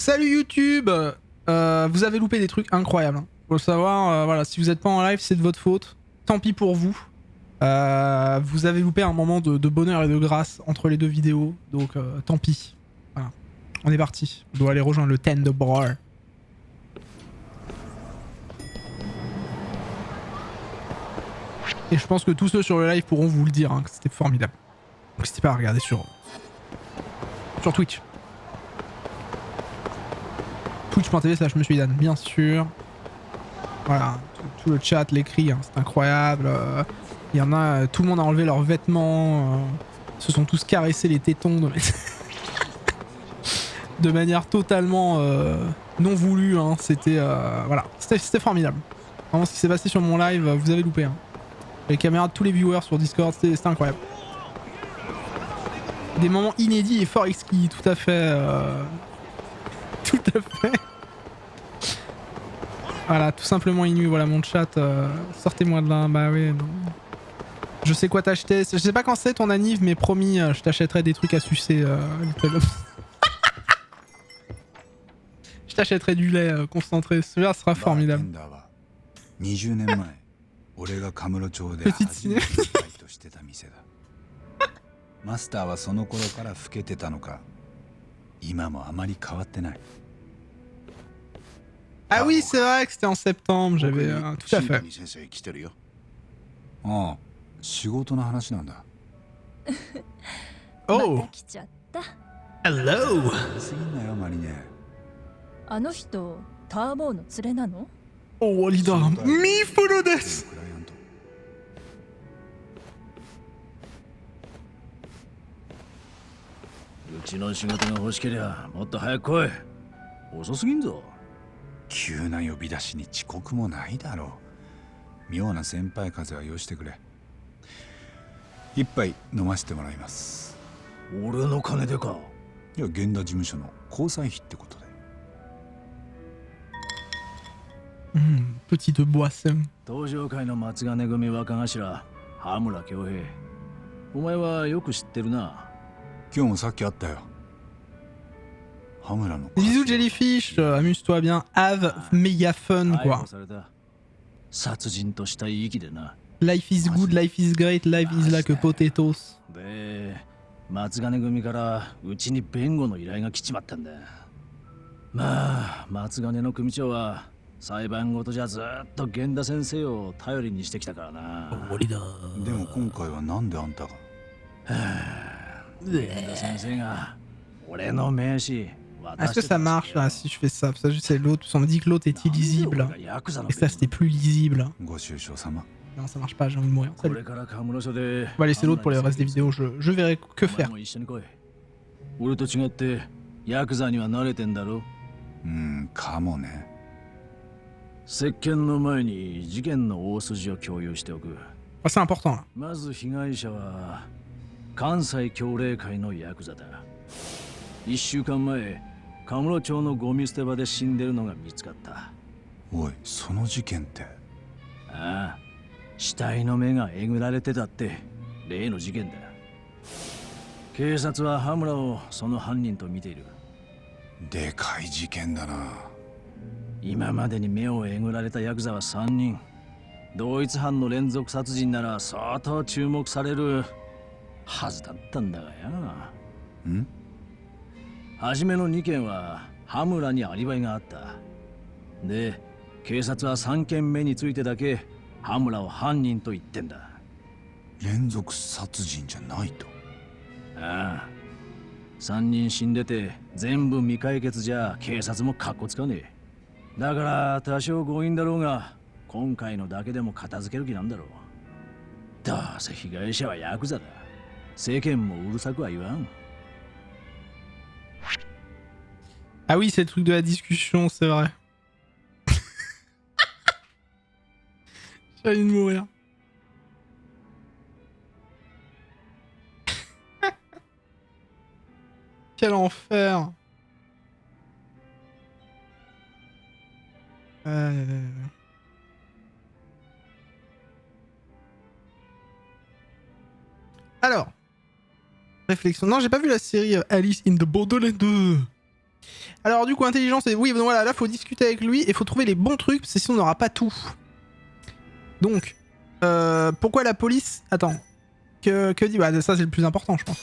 Salut YouTube. Vous avez loupé des trucs incroyables. Hein. Faut le savoir, voilà, si vous n'êtes pas en live, c'est de votre faute. Tant pis pour vous. Vous avez loupé un moment de bonheur et de grâce entre les deux vidéos. Donc tant pis. Voilà. On est parti. On doit aller rejoindre le Tender Bar. Et je pense que tous ceux sur le live pourront vous le dire, hein, que c'était formidable. Donc n'hésitez pas à regarder sur Twitch. Twitch.tv/MonsieurIdan, bien sûr. Voilà, tout le chat l'écrit, hein, c'est incroyable. Il y en a, tout le monde a enlevé leurs vêtements. Se sont tous caressés les tétons de manière totalement non voulue. Hein. C'était voilà, c'était formidable. Vraiment, ce qui s'est passé sur mon live, vous avez loupé. Hein. Les caméras de tous les viewers sur Discord, c'était incroyable. Des moments inédits et fort exquis, tout à fait. Tout à fait. Voilà, tout simplement inouï. Voilà mon chat. Sortez-moi de là. Bah oui. Non. Je sais quoi t'acheter. Je sais pas quand c'est ton anniv, mais promis, je t'achèterai des trucs à sucer. Je t'achèterai du lait concentré. Celui-là sera formidable. Petite ciné. マスターはその頃から老けてたのか今もあまり変わってない Ah oui, c'est vrai que c'était en septembre, j'avais tout à fait. ああ、仕事の話なんだ Oh, hello. すぎんなよマリネあの人ターボーの連れなの Oh, Alida, mi furu desu. クライアントうちの仕事が欲しけりゃもっと早く来い遅すぎんぞ急な呼び出しに遅刻もないだろう妙な先輩風はよしてくれ一杯飲ませてもらいます俺の金でかいや源田事務所の交際費ってことで Petite boisson. 東上会の松金組若頭羽村恭平お前はよく知ってるな今日もさっき会ったよ羽村の Bisous Jellyfish, amuse-toi bien, have méga fun 逮 quoi. 捕された殺人としたい息でな Life is good, life is great, life is like a potatoes. で松金組からうちに弁護の依頼が来ちまったんだまあ松金の組長は裁判ごとじゃずっと源田先生を頼りにしてきたからなでも今回はなんであんたが源田先生が俺の名刺 Est-ce que ça marche là si je fais ça? Parce que c'est l'autre, on me dit que l'autre est illisible. Et ça c'était plus lisible. ご愁傷様 Non, ça marche pas, j'ai envie de mourir. こ Salut. れからカムロ署で On va laisser l'autre pour les restes des vidéos, je verrai que お前 faire. も一緒に来い俺と違ってヤクザには慣れてんだろかもね接見の前に事件の大筋を共有しておく Ah, c'est important là. まず被害者は関西協励会のヤクザだ1週間前カムロ町のゴミ捨て場で死んでるのが見つかったおいその事件ってああ死体の目がえぐられてたって例の事件だ警察は羽村をその犯人と見ているでかい事件だな今までに目をえぐられたヤクザは3人同一犯の連続殺人なら相当注目されるはずだったんだがやん初めの2件は羽村にアリバイがあったで警察は3件目についてだけ羽村を犯人と言ってんだ連続殺人じゃないとああ3人死んでて全部未解決じゃ警察もカッコつかねえだから多少強引だろうが今回のだけでも片付ける気なんだろうどうせ被害者はヤクザだ世間もうるさくは言わん Ah oui, c'est le truc de la discussion, c'est vrai. J'ai envie de mourir. Quel enfer. Alors, réflexion. Non, j'ai pas vu la série Alice in the Borderland 2. Alors du coup, intelligence, et oui, donc voilà, là, faut discuter avec lui et faut trouver les bons trucs, parce que sinon on n'aura pas tout. Donc, pourquoi la police... Attends, que dit... Bah ça c'est le plus important, je pense.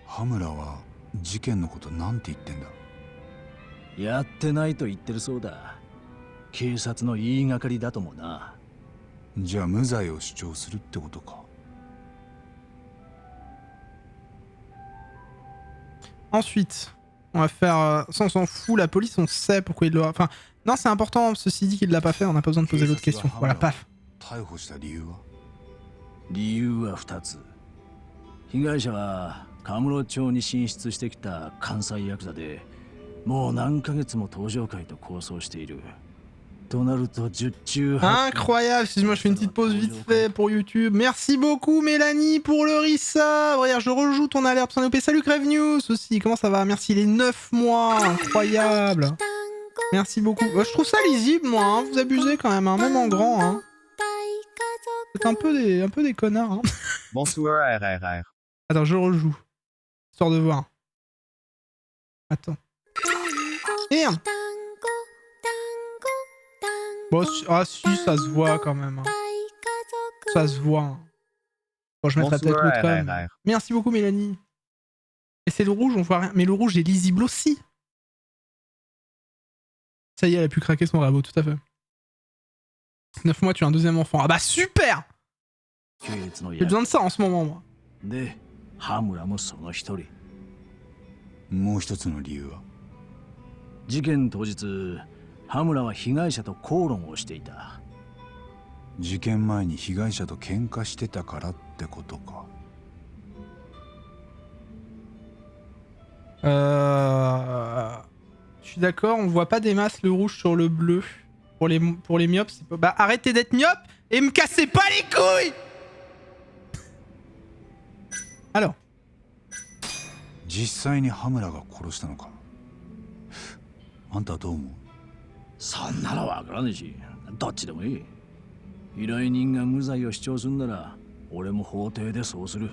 羽村は事件のことなんて言ってんだ。やってないと言ってるそうだ。警察の言いがかりだともな。じゃあ無罪を主張するってことか。Ensuite, on va faire... ça on s'en fout, la police on sait pourquoi il l'a... Enfin, non c'est important, ceci dit qu'il l'a pas fait, on n'a pas besoin de poser l'autre question. Voilà, paf. 逮捕した理由は？理由は2つ。被害者はカムロ町に進出してきた関西ヤクザで、もう何ヶ月も登場会と構想している。となると十中八九。 Incroyable, excuse-moi, je fais une petite pause vite fait pour YouTube. Merci beaucoup Mélanie pour le resub. Regarde, je rejoue ton alerte sans louper. Salut Crève News aussi, comment ça va? Merci les 9 mois, incroyable. Merci beaucoup. Je trouve ça lisible moi, hein. Vous abusez quand même, hein. Même en grand. Hein. C'est un peu des connards. Hein. Bonsoir RRR. Attends, je rejoue. Histoire de voir. Attends. Merde. Bon, ah si, ça se voit quand même. Hein. Ça se voit. Hein. Bon, je mettrai peut-être l'autre quand même. Merci beaucoup Mélanie. Et c'est le rouge, on voit rien. Mais le rouge est lisible aussi. Ça y est, elle a pu craquer son rabot, tout à fait. 9 mois, tu as un deuxième enfant. Ah bah super! J'ai besoin de ça en ce moment, moi. で、羽村もその一人。もう一つの理由は？事件当日、羽村は被害者と口論をしていた。事件前に被害者と喧嘩してたからってことか。Je suis d'accord, on voit pas des masses le rouge sur le bleu. Pour les myopes, c'est pas... Bah arrêtez d'être myope et me cassez pas les couilles. Alors. 実際に羽村が殺したのか。あんたはどう思う？そんなのわからねえし、どっちでもいい。依頼人が無罪を主張するなら、俺も法廷でそうする。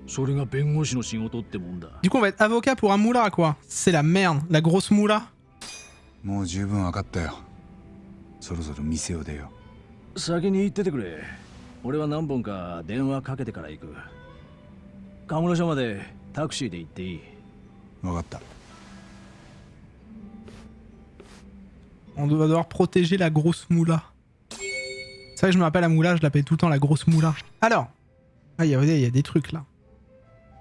それが弁護士の仕事ってもんだ。Du coup, on va être avocat pour un moula, quoi. C'est la merde, la grosse moula. もう十分分かったよ。そろそろ店を出よう。先に行っててくれ。俺は何本か電話かけてから行く。カムロ署までタクシーで行っていい。分かった。On va devoir protéger la grosse moula. C'est vrai que je me rappelle la moula, je l'appelle tout le temps la grosse moula. Alors, il y a des trucs là.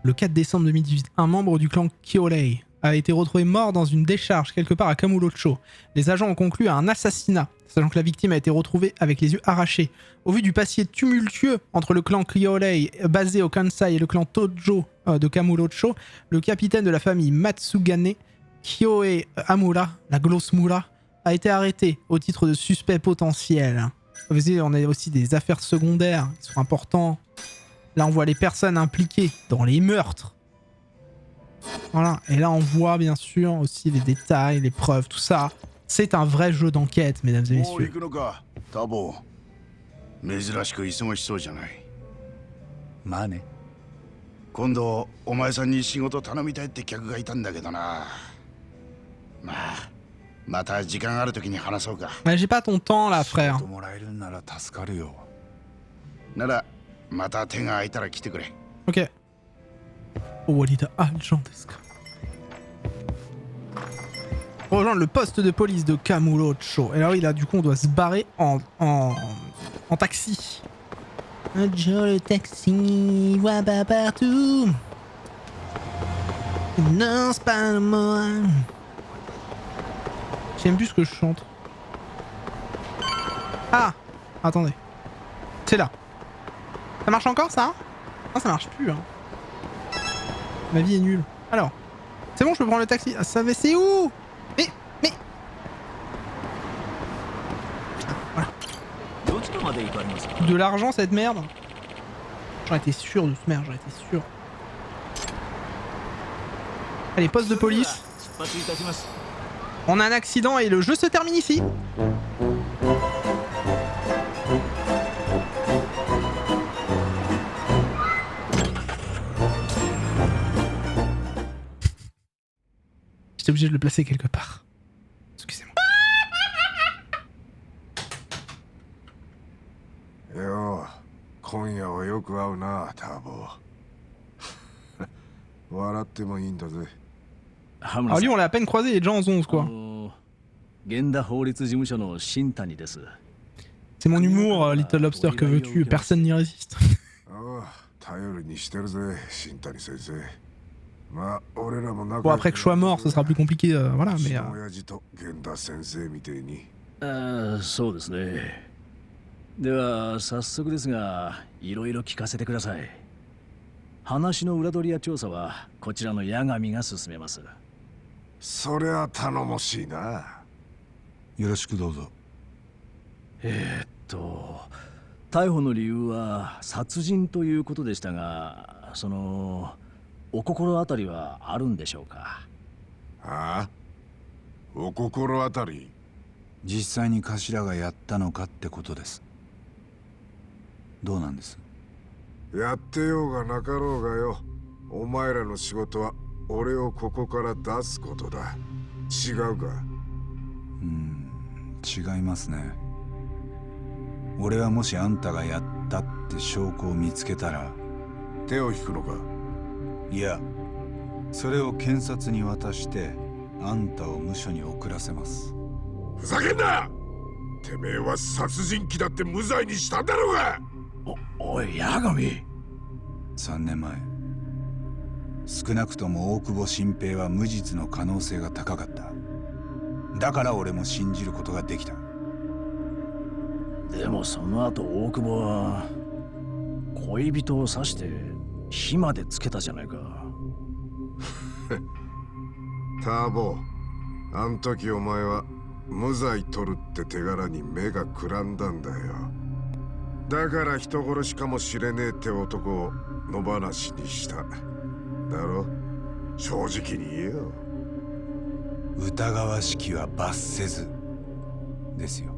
Le 4 décembre 2018, un membre du clan Kyohei a été retrouvé mort dans une décharge quelque part à Kamurocho. Les agents ont conclu à un assassinat, sachant que la victime a été retrouvée avec les yeux arrachés. Au vu du passé tumultueux entre le clan Kyohei basé au Kansai et le clan Tojo de Kamurocho, le capitaine de la famille Matsugane, Kyohei Amura, la grosse moula, a été arrêté au titre de suspect potentiel. Vous voyez, on a aussi des affaires secondaires qui sont importantes. Là, on voit les personnes impliquées dans les meurtres. Voilà. Et là, on voit bien sûr aussi les détails, les preuves, tout ça. C'est un vrai jeu d'enquête, mesdames et messieurs. 珍しく忙しそうじゃない。まあね。今度お前さんに仕事頼みたいって客がいたんだけどな。まあ、また時間ある時に話そうか。Mais j'ai pas ton temps là, frère. もらえるなら助かるよ。ならまた手が空いたら来てくれ。Ok. Oh, Walida agent desu ka. Rejoindre le poste de police de Kamurocho. Et là, oui, là, du coup, on doit se barrer en taxi. Joe le taxi, voit pas partout. Non, c'est pas moi. J'aime plus ce que je chante. Ah, attendez. C'est là. Ça marche encore, ça? Non, ça marche plus. Hein. Ma vie est nulle. Alors, c'est bon, je peux prendre le taxi. Ah, ça va, c'est où? Mais... Voilà. De l'argent, cette merde. J'en étais sûr de ce merde, j'en étais sûr. Allez, poste de police. On a un accident et le jeu se termine ici. J'étais obligé de le placer quelque part. Excusez-moi. よう今夜はよく会うなターボ笑ってもいいんだぜ。羽村 Alors さ lui, ん on l'a à peine croisé, il est déjà en 11, quoi. 源田法律事務所の新谷です。 C'est mon humour, Little Lobster, que veux-tu? Personne n'y résiste. ああ頼りにしてるぜ新谷先生。まあ俺らも仲 Bon, après que je sois mort, ce sera plus compliqué, voilà, mais... 親父と源田先生みてえに。そうですね。では早速ですが、いろいろ聞かせてください。話の裏取りや調査はこちらの八神が進めます。そりゃ頼もしいな。よろしくどうぞ。逮捕の理由は殺人ということでしたが、お心当たりはあるんでしょうか？ああお心当たり。実際に頭がやったのかってことです。どうなんです？やってようがなかろうがよ、お前らの仕事は俺をここから出すことだ。違うか？違いますね。俺はもしあんたがやったって証拠を見つけたら手を引くのか？いや、それを検察に渡してあんたを無所に送らせます。ふざけんな！てめえは殺人鬼だって無罪にしたんだろうが！おい八神。3年前、少なくとも大久保新平は無実の可能性が高かった。だから俺も信じることができた。でもその後大久保は恋人を刺して火までつけたじゃないか。ターボ、あん時お前は無罪取るって手柄に目がくらんだんだよ。だから人殺しかもしれねえって男を野放しにした。だろ？正直に言えよ。疑わしきは罰せずですよ。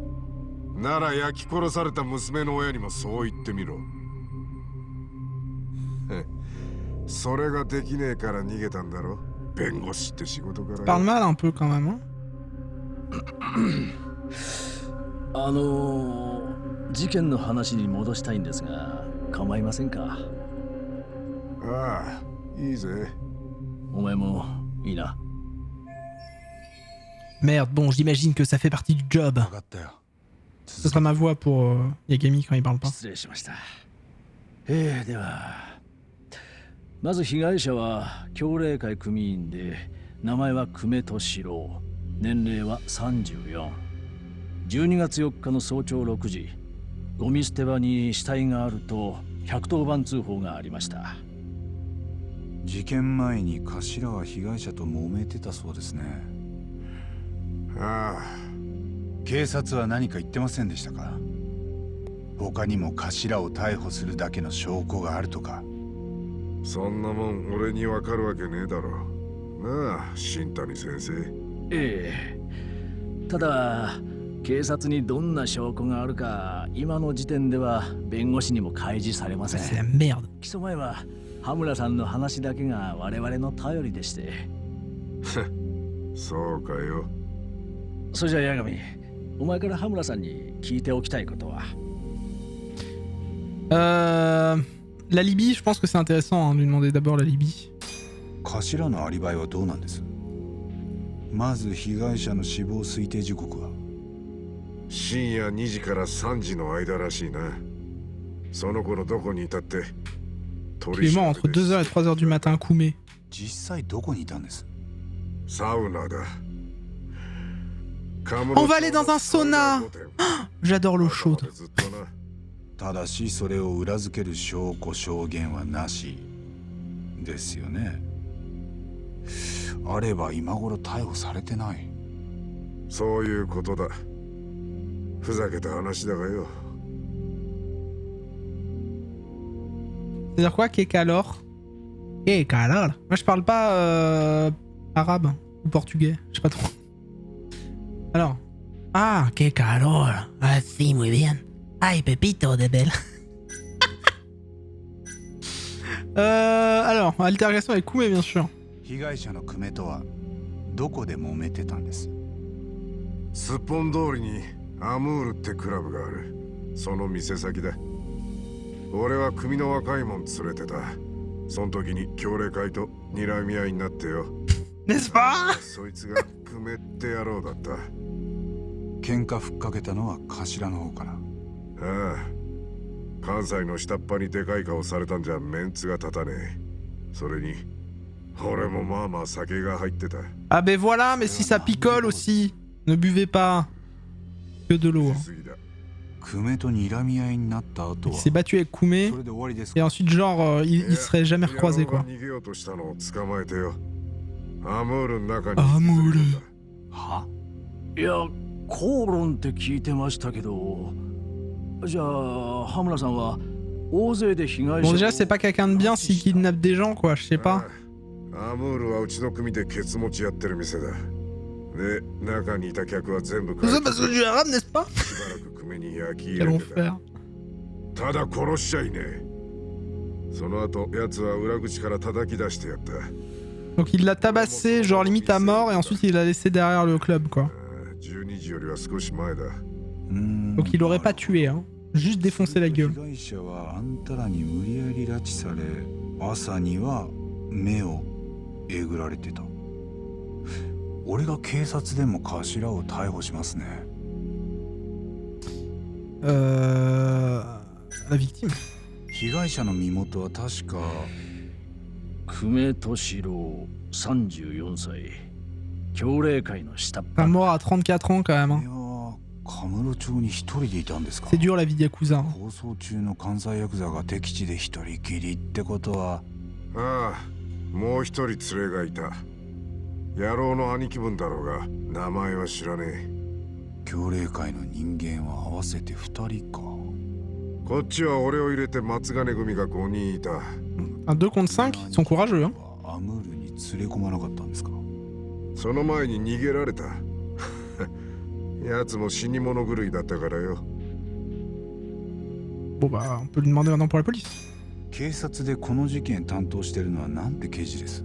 なら焼き殺された娘の親にもそう言ってみろ。それができねえから逃げたんだろ？弁護士って仕事から。Parle mal un peu quand même, hein. 事件の話に戻したいんですが構いませんか？ああ、いいぜ。お前もいいな。 Merde, bon, j'imagine que ça fait partie du job. 分かったよ。 Ce sera ma voix pour Yagami quand il parle pas. 失礼しました。ではまず被害者は協励会組員で名前は久米敏郎、年齢は34。12月4日の早朝6時、ゴミ捨て場に死体があると110番通報がありました。事件前に頭は被害者と揉めてたそうですね。ああ、警察は何か言ってませんでしたか？他にも頭を逮捕するだけの証拠があるとか。そんなもん俺にわかるわけねえだろ。なあ、新谷先生。ただ警察にどんな証拠があるか今の時点では弁護士にも開示されません。 C'est la merde. 起訴前は羽村さんの話だけが我々の頼りでして。そうかよ。それじゃ八神、お前から羽村さんに聞いておきたいことは。La Libye, je pense que c'est intéressant hein, de lui demander d'abord la Libye. 頭のアリバイはどうなんです？まず被害者の死亡推定時刻は深夜2時から3時の間らしいな。その頃どこにいたって。 Il est mort entre 2h et 3h du matin, Koumé. 実際どこにいたんです？サウナだ。 On va aller dans un sauna. J'adore l'eau chaude. ただしそれを裏付ける証拠証言はなしですよね。あれば今頃逮捕されてない。そういうことだ。ふざけた話だがよ。 C'est-à-dire quoi, Kekalor? Kekalor? Moi je parle pas arabe ou portugais, je sais pas trop. Alors. Ah, Kekalor. Ah si, muy bien. Ay, Pepito de belle. Alors, altercation avec Koumé bien sûr. 被害者の久米とはどこで揉めてたんです？スッポン通りにアムールってクラブがある。その店先だ。俺は組の若いもん連れてた。その時に協力会と睨み合いになってよ。N'est-ce pas? そいつがクメって野郎だった。喧嘩ふっかけたのは頭の方かな。ああ、関西の下っ端にでかい顔されたんじゃメンツが立たねえ。それに俺もまあまあ酒が入ってた。 Ah ben voilà, mais si ça picole aussi, ne buvez pas que de l'eau. 過ぎだ。久米と睨み合いになった後 Il は s'est battu avec Koumé それで終わりです et か？ ensuite genre ils seraient jamais recroisés 野郎が quoi. 逃げようとしたのを捕まえてよ。アムールの中に。アムール。は？いや、口論って聞いてましたけど。じゃあ、羽村さんは大勢で被害者 Bon déjà c'est pas quelqu'un de bien s'il kidnappe des gens quoi, je sais pas. アムールはうちの組でケツ持ちやってる店だ。で、中にいた客は全部 Tout ça parce que je arabe, n'est-ce pas? しばらく組に焼き入 Quel れてた。 enfer. ただ殺しちゃいねえ。その後、奴は裏口から叩き出してやった。 Donc il l'a tabassé genre limite à mort et ensuite il l'a laissé derrière le club quoi. 12時よりは少し前だ。 Donc il aurait pas tué hein, juste défoncé la gueule. 被害者はあんたらに無理やり拉致され、朝には目をえぐられてた。俺が警察でも頭を逮捕しますね。La victime. 被害者の身元は確か久米敏郎34歳。協励会の下っ Un 端。 mort à 34 ans quand même. い Hein. やカムロ町に一人でいたんですか？ C'est dur la vie de Yakuza. Hein. 逃走中の関西ヤクザが敵地で一人きりってことは。ああ、もう一人連れがいた。野郎の兄貴分だろうが、名前は知らねえ。協励会の人間は合わせて2人か。こっちは俺を入れて松金組が5人いた。Un 2 contre 5, ils sont courageux. Hein. アムールに連れ込まなかったんですか？その前に逃げられた。奴も死に物狂いだったからよ。 Bon bah on peut lui demander maintenant pour la police. 警察でこの事件担当してるのはなんて刑事です？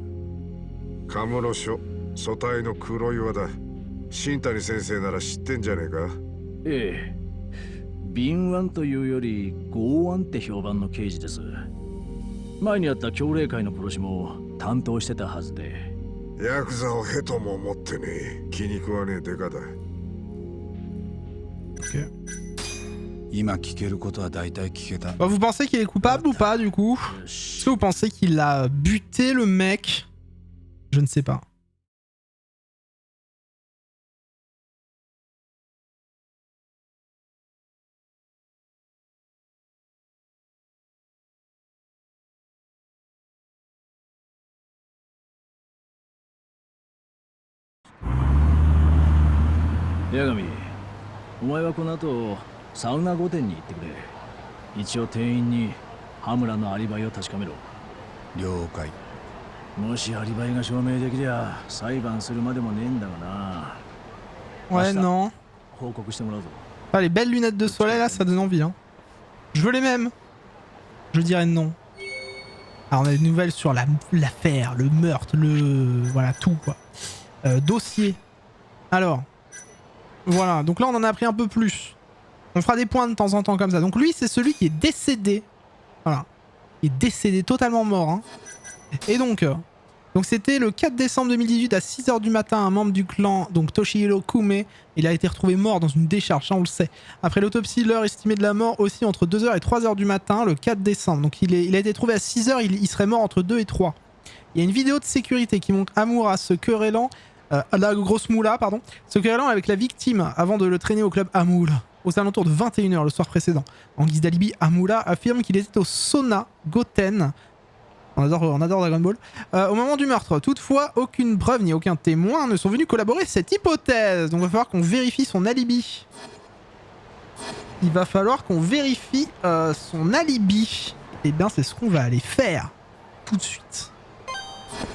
カムロ署組対の黒岩だ。新谷先生なら知ってんじゃねえか？ええ。敏腕というより剛腕って評判の刑事です。前にあった協励会の殺しも担当してたはずで。ヤクザをヘとも思ってねえ。気に食わねえデカだ。 Ok. 今聞けることは大体聞けた。 Bah, vous pensez qu'il est coupable ou pas du coup? よ Est-ce し que vous pensez qu'il a buté le mec? Je ne sais pas. « 八神、お前はこの後サウナ御殿に行ってくれ。一応店員に羽村のアリバイを確かめろ。了解。もしアリバイが証明できりゃ裁判するまでもねえんだがな。 Ouais, non. 報告してもらうぞ。 Ah, les belles lunettes de soleil là, ça donne envie. Hein. Je veux les mêmes. Je dirais non. Alors, on a des nouvelles sur l'affaire, le meurtre, le. Voilà, tout quoi. Dossier. Alors. Voilà, donc là on en a appris un peu plus. On fera des points de temps en temps comme ça. Donc lui, c'est celui qui est décédé. Voilà. Il est décédé, totalement mort. Hein. Et donc c'était le 4 décembre 2018 à 6h du matin, un membre du clan, donc Toshihiro Kume, il a été retrouvé mort dans une décharge, ça on le sait. Après l'autopsie, l'heure estimée de la mort aussi entre 2h et 3h du matin, le 4 décembre. Donc il a été trouvé à 6h, il serait mort entre 2 et 3. Il y a une vidéo de sécurité qui montre Amura se querellant, la grosse moula, pardon, se querellant avec la victime avant de le traîner au club Amula. Aux alentours de 21h le soir précédent. En guise d'alibi, Amula affirme qu'il était au sauna Goten. On adore Dragon Ball. Au moment du meurtre, toutefois, aucune preuve ni aucun témoin ne sont venus collaborer cette hypothèse. Donc il va falloir qu'on vérifie son alibi. Il va falloir qu'on vérifie son alibi. Et bien c'est ce qu'on va aller faire. Tout de suite.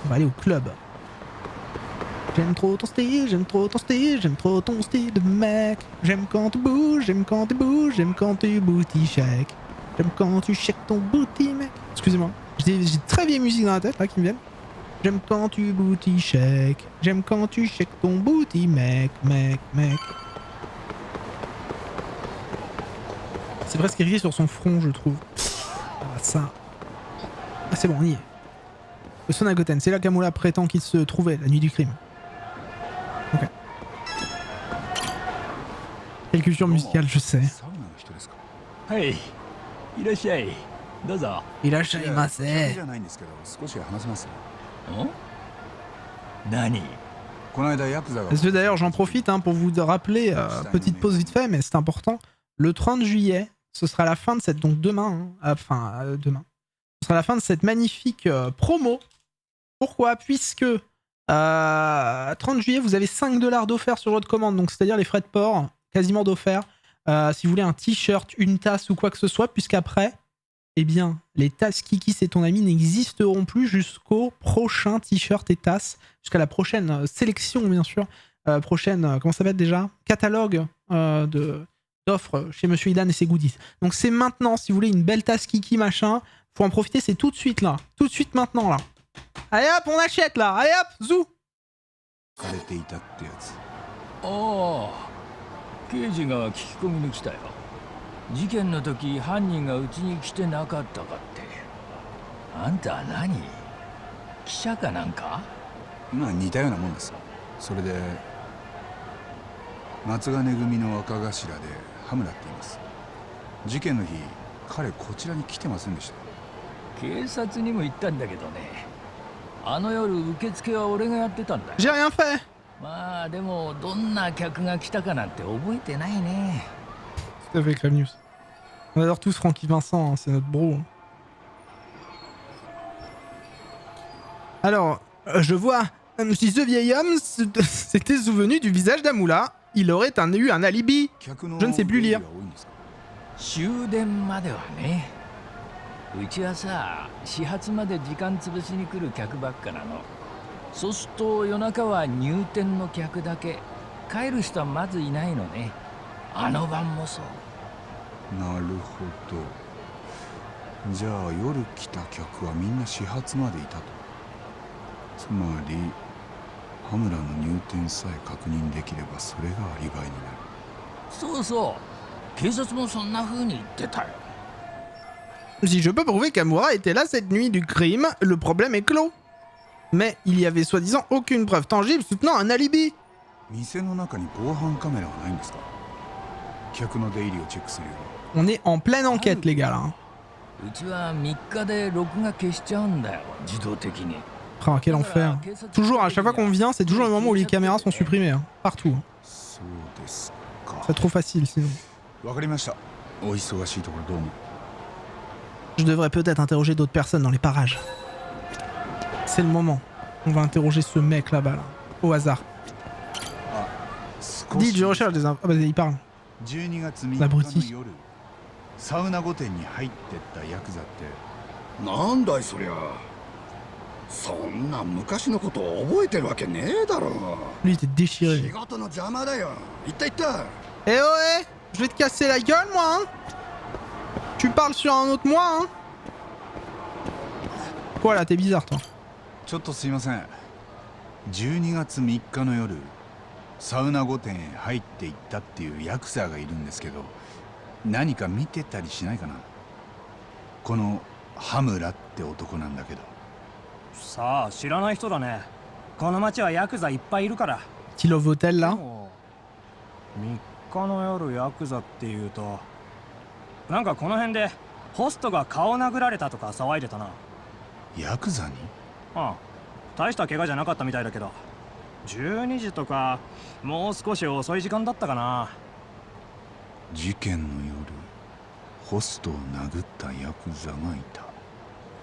On va aller au club. J'aime trop ton style, j'aime trop ton style, j'aime trop ton style de mec. J'aime quand tu bouges, j'aime quand tu bouges, j'aime quand tu booty shake. J'aime quand tu shakes ton booty mec. Excusez-moi, j'ai très vieille musique dans la tête là qui me viennent. J'aime quand tu booty shake. J'aime quand tu shake ton booty, mec. C'est presque écrit sur son front, je trouve. Ah, ça. Ah, c'est bon, on y est. Le Sonagoten, c'est là qu'Amula prétend qu'il se trouvait la nuit du crime. Ok. Quelle culture musicale, je sais. サウナの人ですか？はいいらっしゃいどうぞいらっしゃいま客せじ。ゃないんですけど、少し話せます？何この間ヤクザが Parce que d'ailleurs, j'en profite hein, pour vous rappeler, petite pause vite fait, mais c'est important. Le 30 juillet, ce sera la fin de cette. Donc demain, demain. Ce sera la fin de cette magnifique promo. Pourquoi? Puisque 30 juillet, vous avez 5$ d'offert sur votre commande, donc c'est-à-dire les frais de port, quasiment d'offert. Si vous voulez un t-shirt, une tasse ou quoi que ce soit, puisqu'après, eh bien, les tasses Kiki c'est ton ami n'existeront plus jusqu'au prochain t-shirt et tasse, jusqu'à la prochaine sélection, bien sûr. Prochaine, comment ça va être déjà? Catalogue d'offres chez Monsieur Idan et ses goodies. Donc c'est maintenant, si vous voulez une belle tasse Kiki machin, faut en profiter, c'est tout de suite là. Tout de suite maintenant là. Allez hop, on achète là. Allez hop, zou. されていたってやつ。ああ刑事が聞き込みに来たよ。事件の時犯人がうちに来てなかったかって。あんた何記者かなんか？まあ似たようなもんです。それで松金組の若頭で羽村って言います。事件の日彼こちらに来てませんでした。警察にも行ったんだけどね。あの夜受付は俺がやってたんだよ。 J'ai rien fait. まあでもどんな客が来たかなんて覚えてないね。 Tout à fait, Crème News. On adore tous Francky Vincent, hein, c'est notre bro. Alors, je vois, si ce vieil homme s'était souvenu du visage d'Amoula, il aurait eu un alibi. 客の Je ne sais plus lire. 出入りが多いんですか？終電まではね。うちはさ、始発まで時間潰しに来る客ばっかなの。そうすると夜中は入店の客だけ。帰る人はまずいないのね。あの晩もそう。なるほど。じゃあ夜来た客はみんな始発までいたと。つまり羽村の入店さえ確認できればそれがアリバイになる。そうそう。警察もそんな風に言ってたよ。 Si je peux prouver qu'Amura était là cette nuit du crime, le problème est clos. Mais il y avait soi-disant aucune preuve tangible soutenant un alibi. 店の中に防犯カメラはないんですか？客の出入りをチェックするよ On est en pleine enquête, les gars, là. Hein. うちは3日で録画消しちゃうんだよ。自動的に。 Oh, quel enfer. Toujours, à chaque fois qu'on vient, c'est toujours le moment où les caméras sont supprimées. Hein. Partout. Hein. そうですか。 C'est trop facile, sinon. わかりました。お忙しいところどうも。 Je devrais peut-être interroger d'autres personnes dans les parages. C'est le moment. On va interroger ce mec là-bas, là. Au hasard. Dites, je recherche des infos. Ah bah, il parle. 12月3日の夜、サウナ御殿に入ってったヤクザってなんだいそりゃ。そんな昔のこと覚えてるわけねえだろ。 Lui, il était déchiré. 仕事の邪魔だよ。行った行った。 Eh oh, eh Je vais te casser la gueule, moi, hein. Tu parles sur un autre moi, hein. Quoi, là, t'es bizarre, toi. ちょっとすいません。12月3日の夜、サウナ御殿へ入っていったっていうヤクザがいるんですけど、何か見てたりしないかな。この羽村って男なんだけど。さあ知らない人だね。この町はヤクザいっぱいいるから。 Tilo Hotel, là. 3日の夜ヤクザっていうとなんかこの辺でホストが顔殴られたとか騒いでたな。ヤクザに？ああ大した怪我じゃなかったみたいだけど12時とかもう少し遅い時間だったかな。事件の夜、ホストを殴ったヤクザがいた。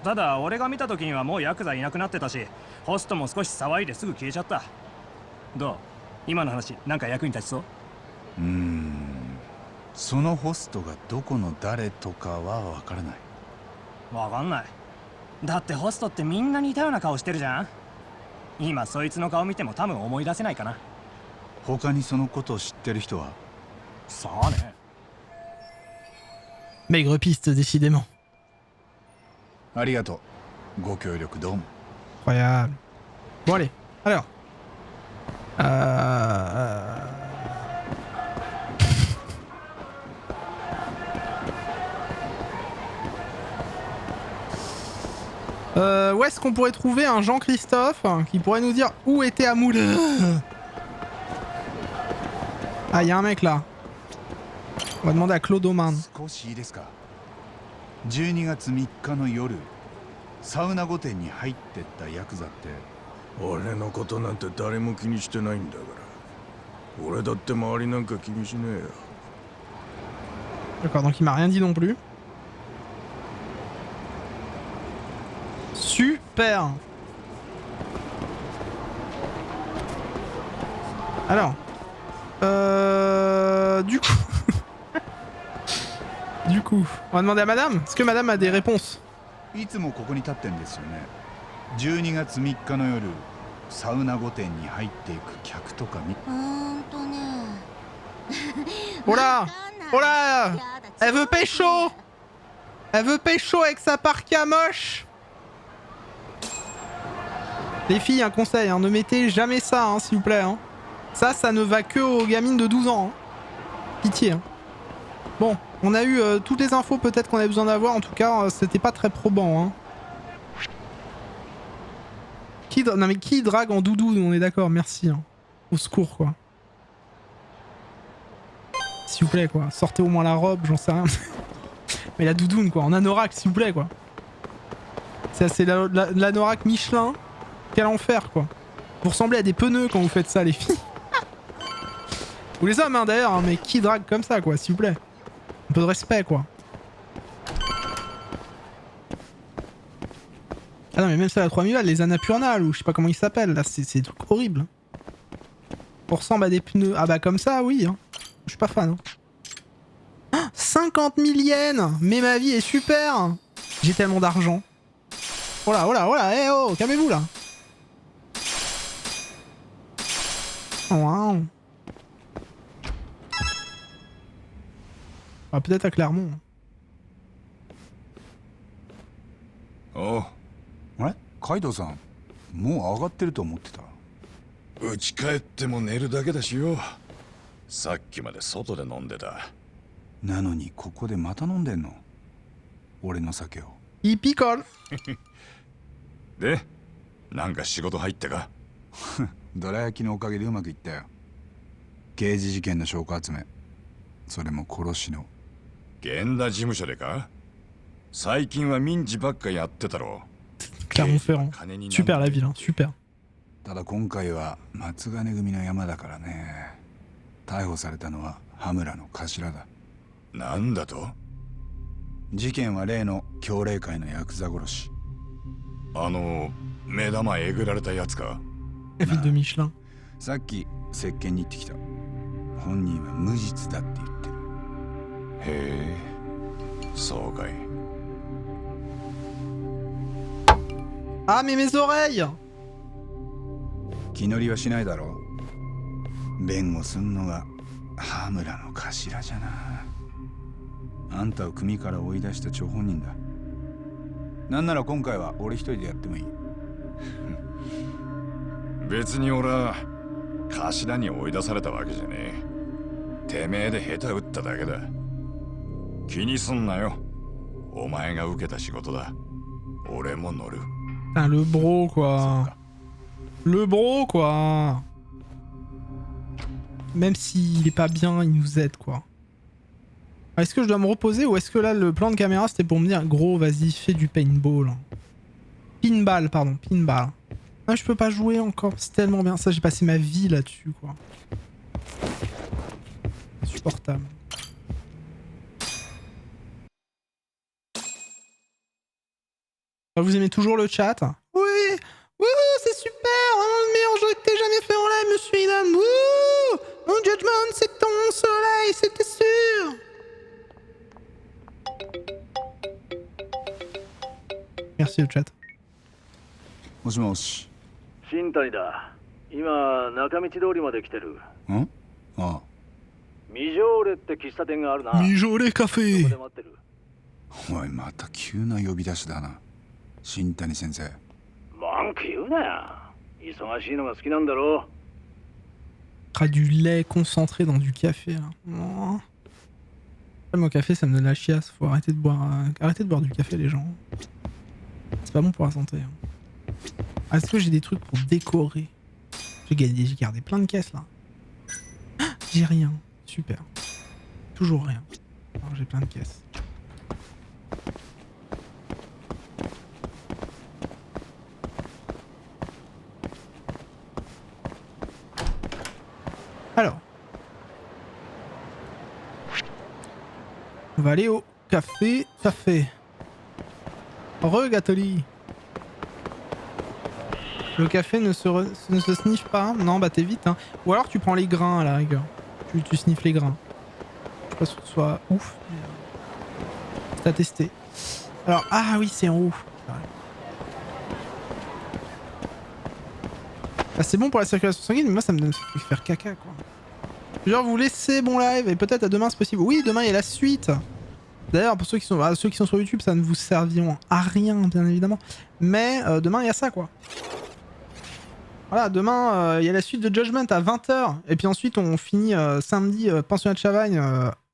ただ俺が見た時にはもうヤクザいなくなってたしホストも少し騒いですぐ消えちゃった。どう今の話なんか役に立ちそう？そのホストがどこの誰とかはわからない。わかんない。だってホストってみんな似たような顔してるじゃん。今そいつの顔見ても多分思い出せないかな。他にそのことを知ってる人は？さあね。 Maigre piste, décidément. ありがとう。ご協力どうも。Incroyable. Bon allez, alors. Où est-ce qu'on pourrait trouver un Jean-Christophe qui pourrait nous dire où était Amoul? Ah, il y a un mec là. On va demander à Claude Oman. 少しいいですか。12月3日の夜、サウナ御殿に入ってったヤクザって。俺のことなんて誰も気にしてないんだから俺だって周りなんか気にしねえよ D'accord, donc il m'a rien dit non plus. Super. Alors, du coup, on va demander à madame. Est-ce que madame a des réponses? いつもここに立ってんですよね。12月3日の夜、サウナ御殿に入っていく客とか見。Oh là, oh là, elle veut pécho. Elle veut pécho avec sa parka moche. Les filles, un conseil, hein, ne mettez jamais ça, hein, s'il vous plaît. Hein. Ça ne va que aux gamines de 12 ans. Hein. Pitié. Hein. Bon, on a eu toutes les infos peut-être qu'on avait besoin d'avoir. En tout cas, c'était pas très probant. Hein. Non mais qui drague en doudou? On est d'accord, merci. Hein. Au secours, quoi. S'il vous plaît, quoi. Sortez au moins la robe, j'en sais rien. Mais la doudoune, quoi. En anorak, s'il vous plaît, quoi. C'est l'anorak Michelin. Quel enfer, quoi. Vous ressemblez à des pneus quand vous faites ça, les filles. Ou les hommes, hein, d'ailleurs. Hein, mais qui drague comme ça, quoi, s'il vous plaît. Un peu de respect, quoi. Ah non, mais même ça, la 3000 balles, les Annapurnales, ou je sais pas comment ils s'appellent, là, c'est des trucs horribles. On ressemble à des pneus. Ah bah, comme ça, oui. Hein. Je suis pas fan. Hein. 50 000 yens. Mais ma vie est super. J'ai tellement d'argent. Oh là, oh là, oh là, eh oh, calmez-vous là. Oh, wow. Ah, peut-être à Clermont. おう。あれカイドウさん、もう上がってると思ってた。家帰っても寝るだけだしよさっきまで外で飲んでたなのにここでまた飲んでんの俺の酒を。Il picole. で、なんか仕事入ったかどら焼きのおかげでうまくいったよ。刑事事件の証拠集め、それも殺しの。源田事務所でか最近は民事ばっかやってたろ Clermont-Ferrand. Super la ville, hein. Super. ただ今回は松金組の山だからね。逮捕されたのは羽村の頭だ。なんだと事件は例の強霊会のヤクザ殺し。目玉えぐられたやつか La ville de Michelin. さっき接見に行ってきた。本人は無実だって言ってる。へえ、そうかい。Ah mais mes oreilles. 気乗りはしないだろう。弁護すんのが羽村の頭じゃな。あんたを組から追い出した張本人だ。なんなら今回は俺一人でやってもいい。別に俺は頭に追い出されたわけじゃねえ。てめえで下手打っただけだ。気にすんなよ。お前が受けた仕事だ。俺も乗る。Putain, le bro quoi. Le bro quoi. Même s'il est pas bien, il nous aide quoi. Est-ce que je dois me reposer ou est-ce que là le plan de caméra c'était pour me dire gros vas-y fais du paintball. Pinball pardon, pinball. Ah je peux pas jouer encore, c'est tellement bien ça, j'ai passé ma vie là-dessus quoi. Insupportable. Vous aimez toujours le chat? Oui, wouh, c'est super, le meilleur jeu que t'aies jamais fait en live, monsieur Idan. Wouh, mon judgment, c'est ton soleil, c'était sûr. Merci le chat. もしもし。新谷だ。今中道通りまで来てる。ん？ああ。ミジョーレって喫茶店があるな。ミジョーレカフェ。そこで待ってる。おいまた急な呼び出しだな。新谷先生。文句言うなよ。忙しいのが好きなんだろAh, du lait concentré dans du café. Là. Oh. Mon café, ça me donne la chiasse. Faut arrêter de boire du café, les gens. C'est pas bon pour la santé. Hein. Ah, est-ce que j'ai des trucs pour décorer? J'ai gardé plein de caisses là. Ah, j'ai rien. Super. Toujours rien. Alors, j'ai plein de caisses. Alors. On va aller au café. Café. Regatoli. Le café ne se sniffe pas. Non, bah t'es vite. Hein. Ou alors tu prends les grains à la rigueur. Tu sniffes les grains. Je sais pas si ce soit ouf. C'est à tester. Alors, ah oui, c'est en haut. Ah, c'est bon pour la circulation sanguine, mais moi ça me donne faire caca quoi. Genre vous laissez bon live et peut-être à demain c'est possible. Oui, demain il y a la suite. D'ailleurs pour ceux qui sont sur YouTube ça ne vous serviront à rien bien évidemment. Mais demain il y a ça quoi. Voilà, demain il y a la suite de Judgment à 20h. Et puis ensuite on finit samedi Pensionnat de Chavagne,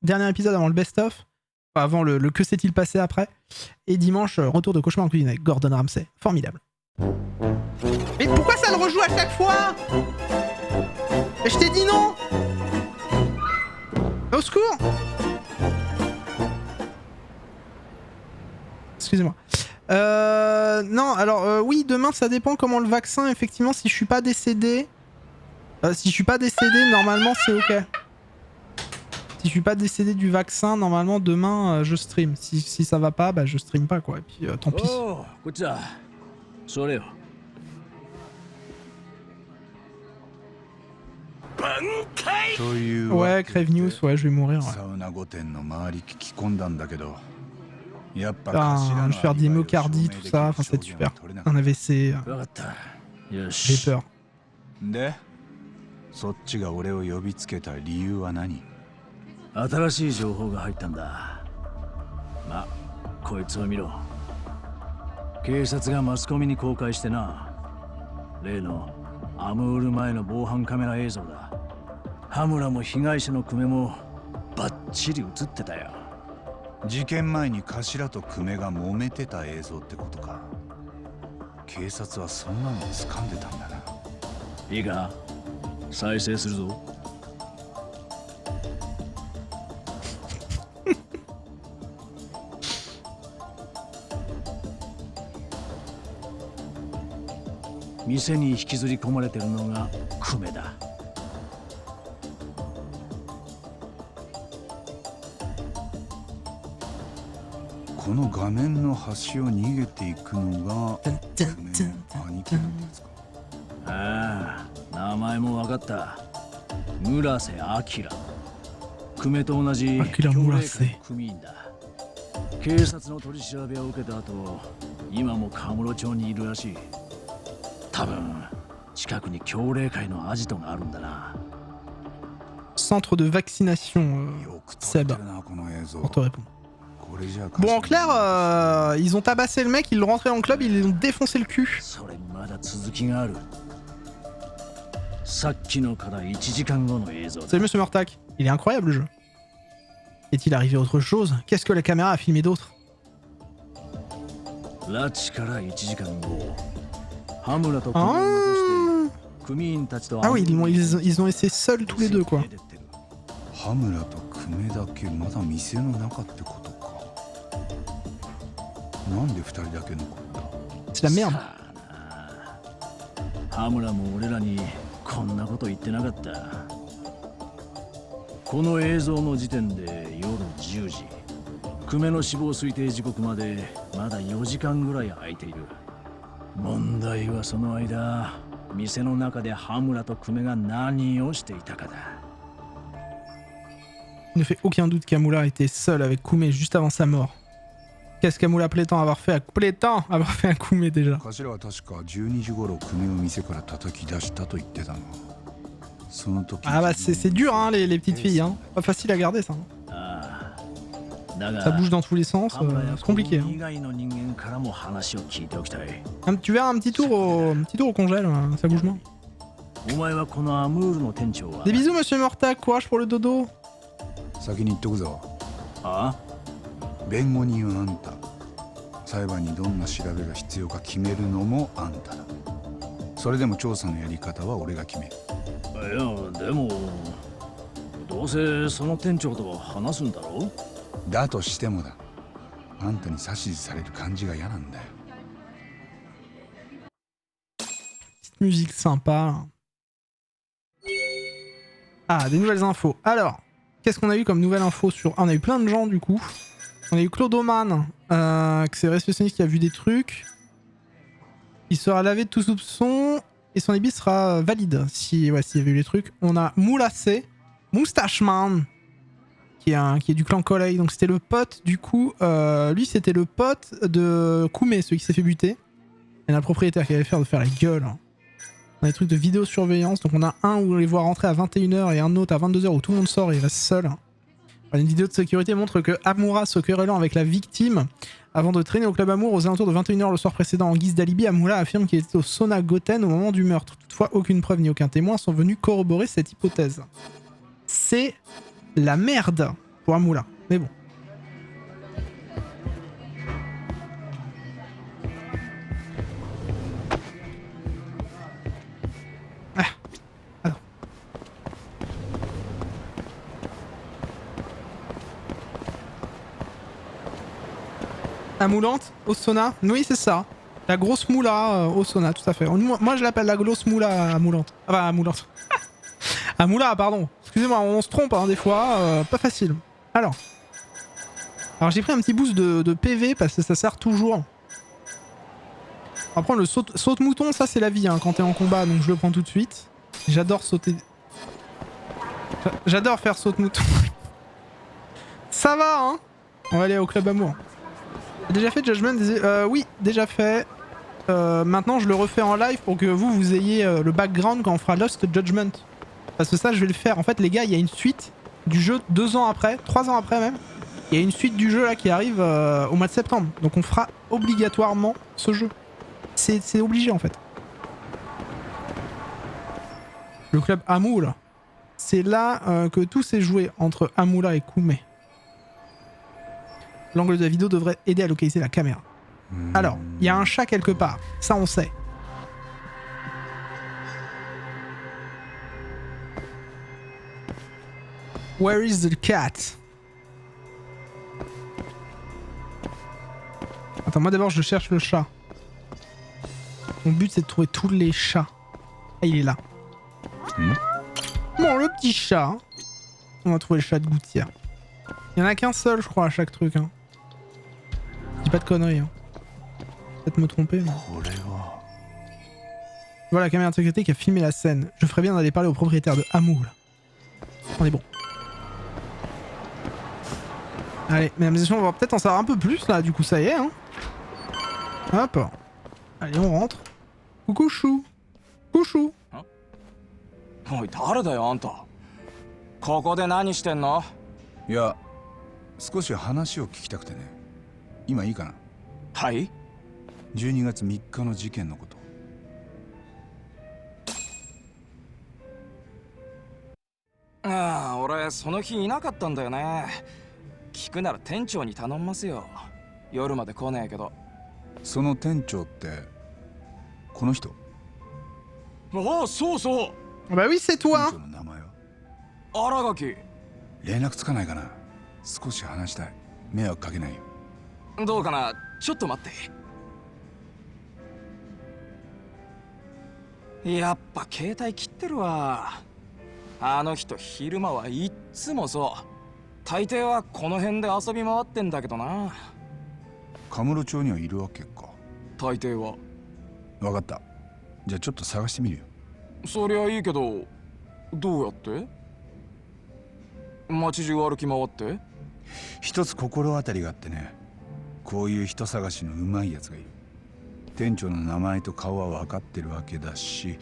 dernier épisode avant le best-of. Enfin, avant le que s'est-il passé après. Et dimanche retour de Cauchemar en cuisine avec Gordon Ramsay. Formidable. Mais pourquoi ça le rejoue à chaque fois? Et je t'ai dit non. Au secours. Excusez-moi. Non, alors oui, demain ça dépend comment le vaccin, effectivement, si je suis pas décédé. Si je suis pas décédé, normalement c'est ok. Si je suis pas décédé du vaccin, normalement demain je stream. Si ça va pas, bah je stream pas quoi. Et puis tant pis. Oh, écoute ça. Ouais, Crave News, ouais, je vais mourir. Ouais. Je vais faire des myocardies, tout ça, enfin c'est super. Un AVC. J'ai peur. で、そっちが俺を呼びつけた理由は何？新しい情報が入ったんだ。ま、こいつを見ろ。警察がマスコミに公開してな。例のアムール前の防犯カメラ映像だ。羽村も被害者の久米もバッチリ映ってたよ。事件前に頭と久米が揉めてた映像ってことか。警察はそんなの掴んでたんだな。いいか、再生するぞ。店に引きずり込まれてるのが久米だ。この画面の端を逃げていくのが久米の兄貴なんですか。ああ、名前も分かった。村瀬明。久米と同じ協力組員だ。警察の取り調べを受けた後、今もカムロ町にいるらしい。多分近くに協励会のアジトがあるんだな。Centre de vaccination, Seb, pour te répondre. Bon, en clair, ils ont tabassé le mec, ils l'ont rentré dans le club, ils l'ont défoncé le cul. Salut Monsieur Murtak, il est incroyable le jeu. Est-il arrivé autre chose? Qu'est-ce que la caméra a filmé d'autre? Ah oui, ils ont essayé seuls tous les deux quoi. C'est la merde. 羽村も俺らにこんなこと言ってなかった。この映像の時点で夜10時。久米の死亡推定時刻までまだ4時間ぐらい空いている。問題はその間、店の中で羽村と久米が何をしていたかだ。Il ne fait aucun doute qu'Amula était seul avec Koumé juste avant sa mort. Qu'est-ce qu'Amula prétend avoir fait à Koumé déjà? Ah bah c'est dur hein les petites filles hein. Pas facile à garder ça. Ça bouge dans tous les sens, c'est compliqué. Hein. Tu verras un petit tour au congèle, ça bouge moins. Des bisous, monsieur Morta, courage pour le dodo. 先に言っとくぞ。あ弁護人はあんた。裁判にどんな調べが必要か決めるのもあんただ。それでも調査のやり方は俺が決める。いやでもどうせその店長と話すんだろう。だとしてもだ。あんたに指図される感じが嫌なんだよ。Petite musique sympa. Ah, des nouvelles infos. Alors, qu'est-ce qu'on a eu comme nouvelle info sur... Ah, on a eu plein de gens du coup. On a eu Claude Oman, que c'est réceptionniste qui a vu des trucs. Il sera lavé de tout soupçon et son débit sera valide si s'il y avait eu les trucs. On a Moulassé, Moustache Man, qui est du clan Kolei. Donc c'était le pote du coup. Lui c'était le pote de Koumé, celui qui s'est fait buter. Et la propriétaire qui avait fait de faire la gueule. On a des trucs de vidéosurveillance. Donc on a un où on les voit rentrer à 21h et un autre à 22h où tout le monde sort et il reste seul. Une vidéo de sécurité montre que Amura se querellant avec la victime avant de traîner au club Amour aux alentours de 21h le soir précédent en guise d'alibi. Amura affirme qu'il était au sauna Goten au moment du meurtre. Toutefois, aucune preuve ni aucun témoin sont venus corroborer cette hypothèse. C'est la merde pour Amura. Mais bon. La moulante au sauna, oui c'est ça. La grosse moula au sauna, tout à fait. Moi je l'appelle la grosse moula à moulante. Enfin à moulante. À moula, pardon. Excusez-moi, on se trompe hein, des fois, pas facile. Alors j'ai pris un petit boost de PV parce que ça sert toujours. On va prendre le saute-mouton, ça c'est la vie hein, quand t'es en combat, donc je le prends tout de suite. J'adore sauter... J'adore faire saute-mouton. Ça va hein. On va aller au club Amour. Déjà fait Judgment oui, déjà fait. Maintenant, je le refais en live pour que vous ayez le background quand on fera Lost Judgment. Parce que ça, je vais le faire. En fait, les gars, il y a une suite du jeu 2 ans après, 3 ans après même. Il y a une suite du jeu là qui arrive au mois de septembre. Donc on fera obligatoirement ce jeu. C'est obligé en fait. Le club Amoula. C'est là que tout s'est joué entre Amoula et Koumé. L'angle de la vidéo devrait aider à localiser la caméra. Alors, il y a un chat quelque part. Ça, on sait. Where is the cat? Attends, moi d'abord, je cherche le chat. Mon but, c'est de trouver tous les chats. Ah, il est là. Bon, le petit chat. On va trouver le chat de gouttière. Il y en a qu'un seul, je crois, à chaque truc. Hein. Je dis pas de conneries. Hein. Peut-être me tromper. Mais... Voilà la caméra de sécurité qui a filmé la scène. Je ferais bien d'aller parler au propriétaire de Hamoul. On est bon. Allez, mesdames et messieurs, on va peut-être en savoir un peu plus là. Du coup, ça y est. Hein. Hop. Allez, on rentre. Coucou chou. Couchou. おい、誰だよあんた。ここで何してんの？いや、少し話を聞きたくてね。今いいかな？はい。12月3日の事件のこと。ああ、俺その日いなかったんだよね。聞くなら店長に頼みますよ。夜まで来ねえけど。その店長ってこの人？ああ、そうそう。Bah oui, c'est toi. 店長の名前は？新垣。連絡つかないかな。少し話したい。迷惑かけないよ。どうかな。ちょっと待って。やっぱ携帯切ってるわ。あの人昼間はいっつもそう。大抵はこの辺で遊び回ってんだけどな。カムロ町にはいるわけか。大抵は。わかった。じゃあちょっと探してみるよ。そりゃいいけど、どうやって？街中歩き回って？一つ心当たりがあってね。こういう人探しのうまいやつがいる。店長の名前と顔は分かってるわけだし、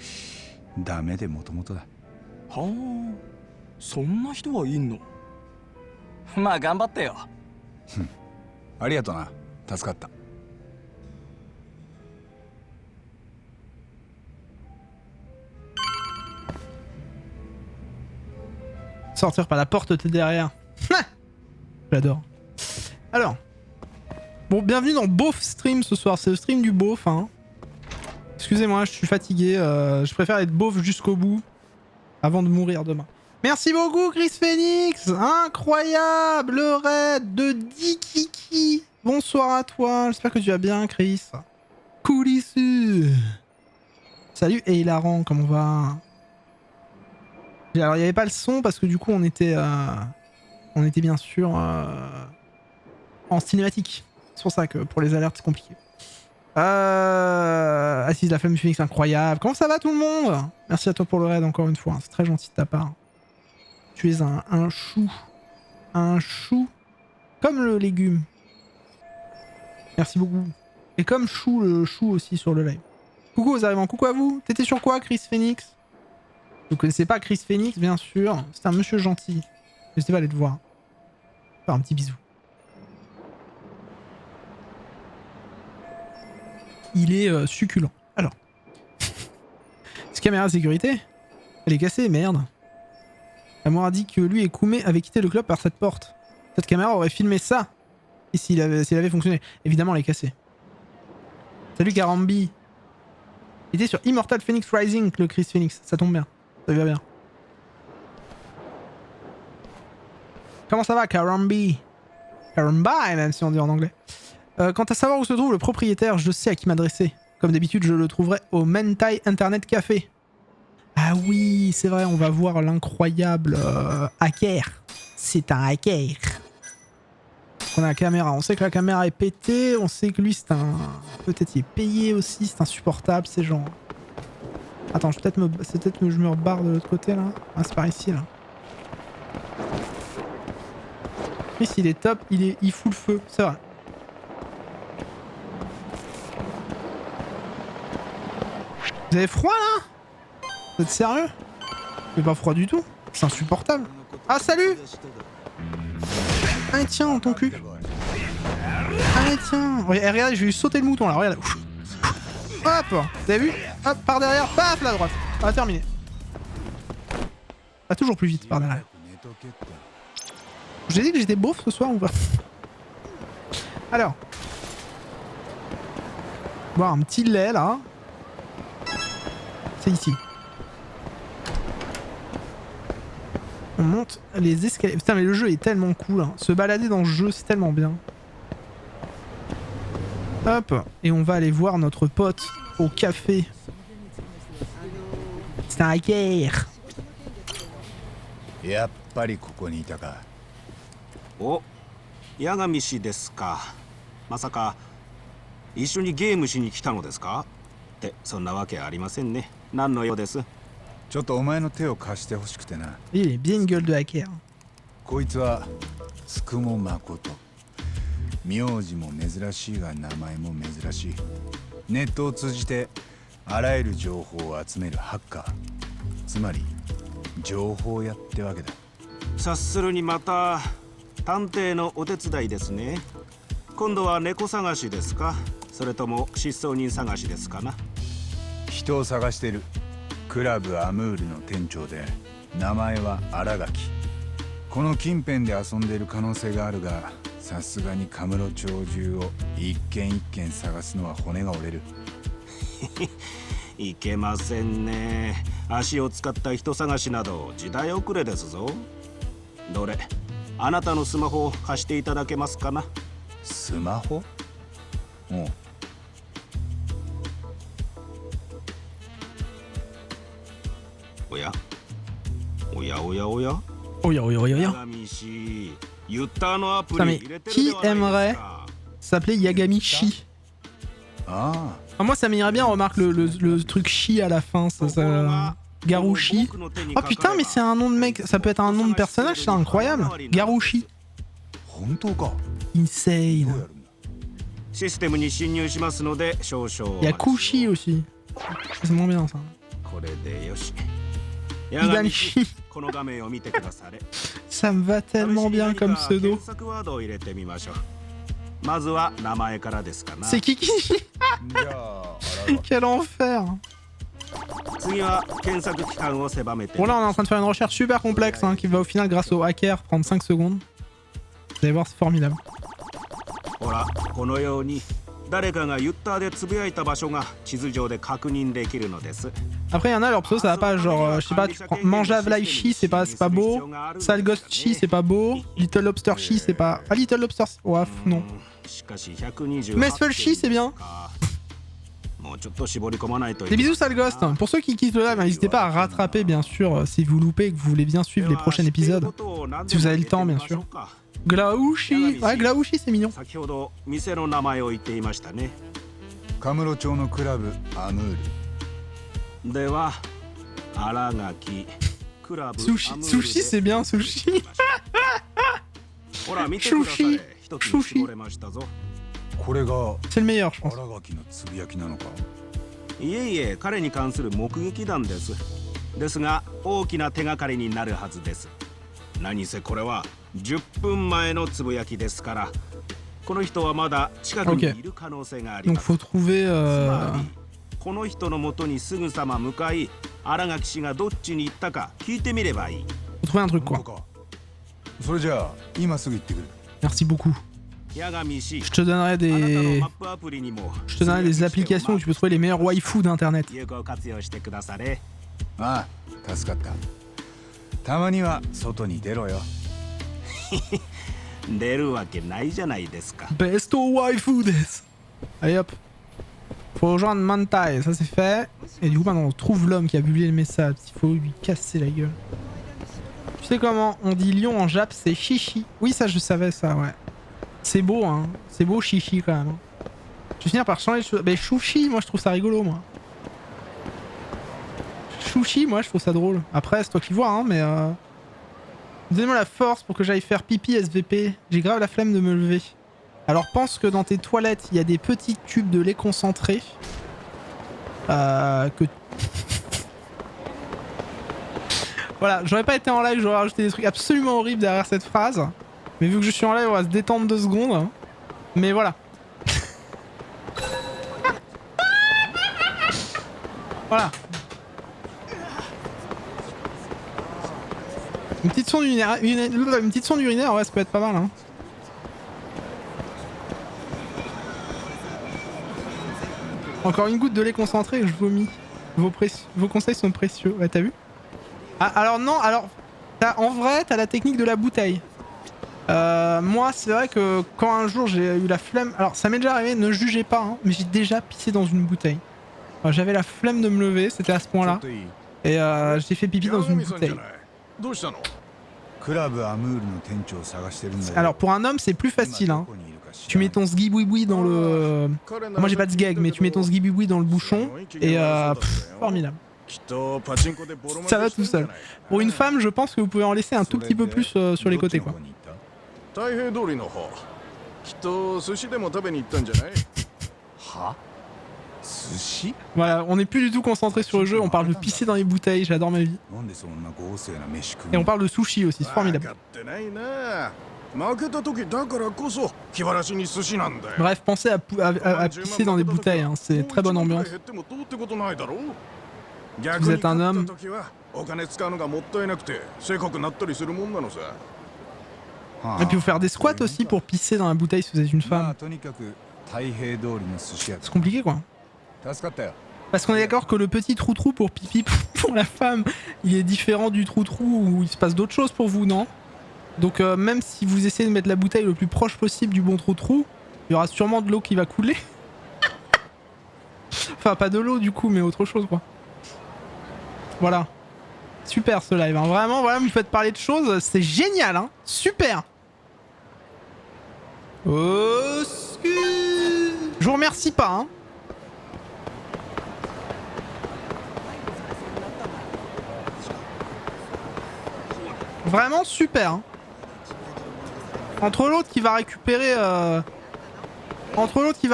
ダメでもともとだ。はあ、そんな人はいんの？まあ頑張ってよ。ありがとな。助かった。Sortir par la porte, t'es derrière. J'adore. Alors. Bon, bienvenue dans Beauf Stream ce soir. C'est le stream du beauf, hein. Excusez-moi, je suis fatigué. Je préfère être beauf jusqu'au bout avant de mourir demain. Merci beaucoup, Chris Phoenix. Incroyable, le raid de Dikiki. Bonsoir à toi. J'espère que tu vas bien, Chris. Cool ici. Salut, et hilarant, comment on va? Alors, il n'y avait pas le son parce que du coup, on était bien sûr en cinématique. C'est pour ça que pour les alertes, c'est compliqué. Assise la flamme du Phoenix, incroyable. Comment ça va tout le monde? Merci à toi pour le raid encore une fois. C'est très gentil de ta part. Tu es un chou. Un chou. Comme le légume. Merci beaucoup. Et comme chou, le chou aussi sur le live. Coucou aux arrivants, coucou à vous. T'étais sur quoi, Chris Phoenix? Vous connaissez pas Chris Phoenix, bien sûr. C'est un monsieur gentil. N'hésitez pas à aller le voir. Faire un petit bisou. Il est succulent. Alors. Cette caméra de sécurité, elle est cassée, merde. La a dit que lui et Koumé avaient quitté le club par cette porte. Cette caméra aurait filmé ça. Et s'il avait fonctionné. Évidemment, elle est cassée. Salut Karambi. Il était sur Immortal Phoenix Rising, le Chris Phoenix. Ça tombe bien. Ça va bien. Comment ça va, Karambi? Karambi, même si on dit en anglais. Quant à savoir où se trouve le propriétaire, je sais à qui m'adresser. Comme d'habitude, je le trouverai au Mentai Internet Café. Ah oui, c'est vrai, on va voir l'incroyable hacker. C'est un hacker. On a la caméra. On sait que la caméra est pétée. On sait que lui, c'est un... Peut-être il est payé aussi. C'est insupportable, ces gens. Attends, je me rebarre de l'autre côté, là. Ah, c'est par ici, là. Chris, il est top. Il fout le feu. C'est vrai. Vous avez froid, là? Vous êtes sérieux? C'est pas froid du tout. C'est insupportable. Ah, salut! Allez, tiens, ton cul. Allez, tiens. Regardez, je vais lui sauter le mouton, là. Regarde. Hop! Vous avez vu? Hop, par derrière. Paf, la droite. Ah, terminé. Ah, toujours plus vite par derrière. Je vous ai dit que j'étais beauf ce soir ou pas? Alors. Boire un petit lait, là. C'est ici. On monte les escaliers. Putain, mais le jeu est tellement cool. Hein. Se balader dans le jeu, c'est tellement bien. Hop. Et on va aller voir notre pote au café. C'est un hacker. やっぱりここにいたか。お、八神氏ですか。まさか一緒にゲームしに来たのですか？ってそんなわけありませんね。何の用です？ちょっとお前の手を貸してほしくてな。Il est bien une gueule de hacker. こいつはつくも誠。名字も珍しいが名前も珍しい。ネットを通じてあらゆる情報を集めるハッカー。つまり情報屋ってわけだ。察するにまた探偵のお手伝いですね。今度は猫探しですか？それとも失踪人探しですかな？人を探してる。クラブアムールの店長で名前は新垣。この近辺で遊んでいる可能性があるが、さすがにカムロ町中を一軒一軒探すのは骨が折れる。いけませんね。足を使った人探しなど時代遅れですぞ。どれ、あなたのスマホを貸していただけますかな？スマホ？おう。おやおやおやおや Oh ya, oh ya, oh ya. Putain, mais qui aimerait s'appeler Yagami-shi? Ah. Moi, ça m'irait bien, remarque le truc chi à la fin, ça Garouchi. Oh putain, mais c'est un nom de mec, ça peut être un nom de personnage, c'est incroyable. Garouchi. Insane. Il y a Kushi aussi. C'est moins bien ça. Hidanshi. この画面を見てくだされ。 Ça me va tellement bien comme pseudo. 検索ワードを入れてみましょう。まずは名前からですかな。 C'est Kikishi. Quel enfer. 次は検索期間を狭めて。 Bon là on est en train de faire une recherche super complexe hein, qui va au final grâce au hacker prendre 5 secondes. Vous allez voir c'est formidable. ほら、このように誰かがユッターでつぶやいた場所が地図上で確認できるのです。 Après il y en a leur pseudo ça va pas genre je sais pas tu prends Manjave Laishi c'est pas beau, Sal Ghost Chi c'est pas beau, Little Lobster Chi c'est pas... Ah Little Lobster ouaf non. しかし128 Messful Chi c'est bien. もうちょっと絞り込まないと。 Des bisous Sal Ghost. Pour ceux qui quittent le live, n'hésitez pas à rattraper bien sûr si vous loupez et que vous voulez bien suivre les prochains épisodes. Si vous avez le temps bien sûr. Glaushi, ouais Glaushi c'est mignon. 先ほど店の名前を言っていましたね。カムロ町のクラブアムール。では新垣クラブ Sushi, sushi c'est bien sushi. ほら見てください。一つに絞れましたぞ。これが C'est le meilleur je pense. 新垣のつぶやきなのか。いえいえ、彼に関する目撃談です。ですが大きな手がかりになるはずです。何せこれは10分前のつぶやきですから、この人はまだ近くにいる可能性があり Donc ます。 faut trouver この人の元にすぐさま向かい、新垣氏がどっちに行ったか聞いてみればいい。 faut trouver un truc quoi. それじゃあ今すぐ行ってくる。 Merci beaucoup. 八神氏、 Je te donnerai des マップアプリにも je te donnerai des applications où tu peux trouver les meilleurs waifus d'internet. 有効活用してくだされ。ああ、助かった。たまには外に出ろよ。出るわけないじゃないですか。 Besto waifu des. Allez hop. Faut rejoindre Mantai, ça c'est fait. Et du coup maintenant on trouve l'homme qui a publié le message. Il faut lui casser la gueule. Tu sais comment on dit lion en Jap, c'est chichi. Oui ça je savais ça ouais. C'est beau hein. C'est beau chichi quand même. Je vais finir par changer les choses. Mais chouchi moi je trouve ça rigolo moi. Chouchi moi je trouve ça drôle. Après c'est toi qui vois hein mais donnez-moi la force pour que j'aille faire pipi SVP. J'ai grave la flemme de me lever. Alors pense que dans tes toilettes, il y a des petits tubes de lait concentré. Que... Voilà, j'aurais pas été en live, j'aurais rajouté des trucs absolument horribles derrière cette phrase. Mais vu que je suis en live, on va se détendre 2 secondes. Mais voilà. Voilà. Une petite sonde urinaire, une petite sonde urinaire, ouais, ça peut être pas mal. Hein. Encore une goutte de lait concentré et je vomis. Vos conseils sont précieux. Ouais, t'as vu? Ah, alors non, alors... En vrai, t'as la technique de la bouteille. Moi, c'est vrai que quand un jour j'ai eu la flemme... Alors, ça m'est déjà arrivé, ne jugez pas, hein, mais j'ai déjà pissé dans une bouteille. J'avais la flemme de me lever, c'était à ce point-là. Et j'ai fait pipi dans une bouteille. Alors, pour un homme, c'est plus facile, hein. Tu mets ton sgiboui dans le... Moi j'ai pas de sgeg, mais tu mets ton sgiboui dans le bouchon et formidable. Ça va tout seul. Pour une femme, je pense que vous pouvez en laisser un tout petit peu plus sur les côtés quoi. Voilà, on n'est plus du tout concentré sur le jeu, on parle de pisser dans les bouteilles, j'adore ma vie. Et on parle de sushi aussi, c'est formidable. Bref, pensez à pisser dans des bouteilles, hein. C'est très bonne ambiance. Si vous êtes un homme... Et puis vous faire des squats aussi pour pisser dans la bouteille si vous êtes une femme. C'est compliqué quoi. Parce qu'on est d'accord que le petit trou-trou pour pipi pour la femme, il est différent du trou-trou où il se passe d'autres choses pour vous, non? Donc même si vous essayez de mettre la bouteille le plus proche possible du bon trou-trou, il y aura sûrement de l'eau qui va couler. Enfin pas de l'eau du coup, mais autre chose quoi. Voilà. Super ce live, hein. Vraiment, voilà, vous me faites parler de choses, c'est génial, hein. Super. Oh, je vous remercie pas, hein. Vraiment super, hein. Entre l'autre qui va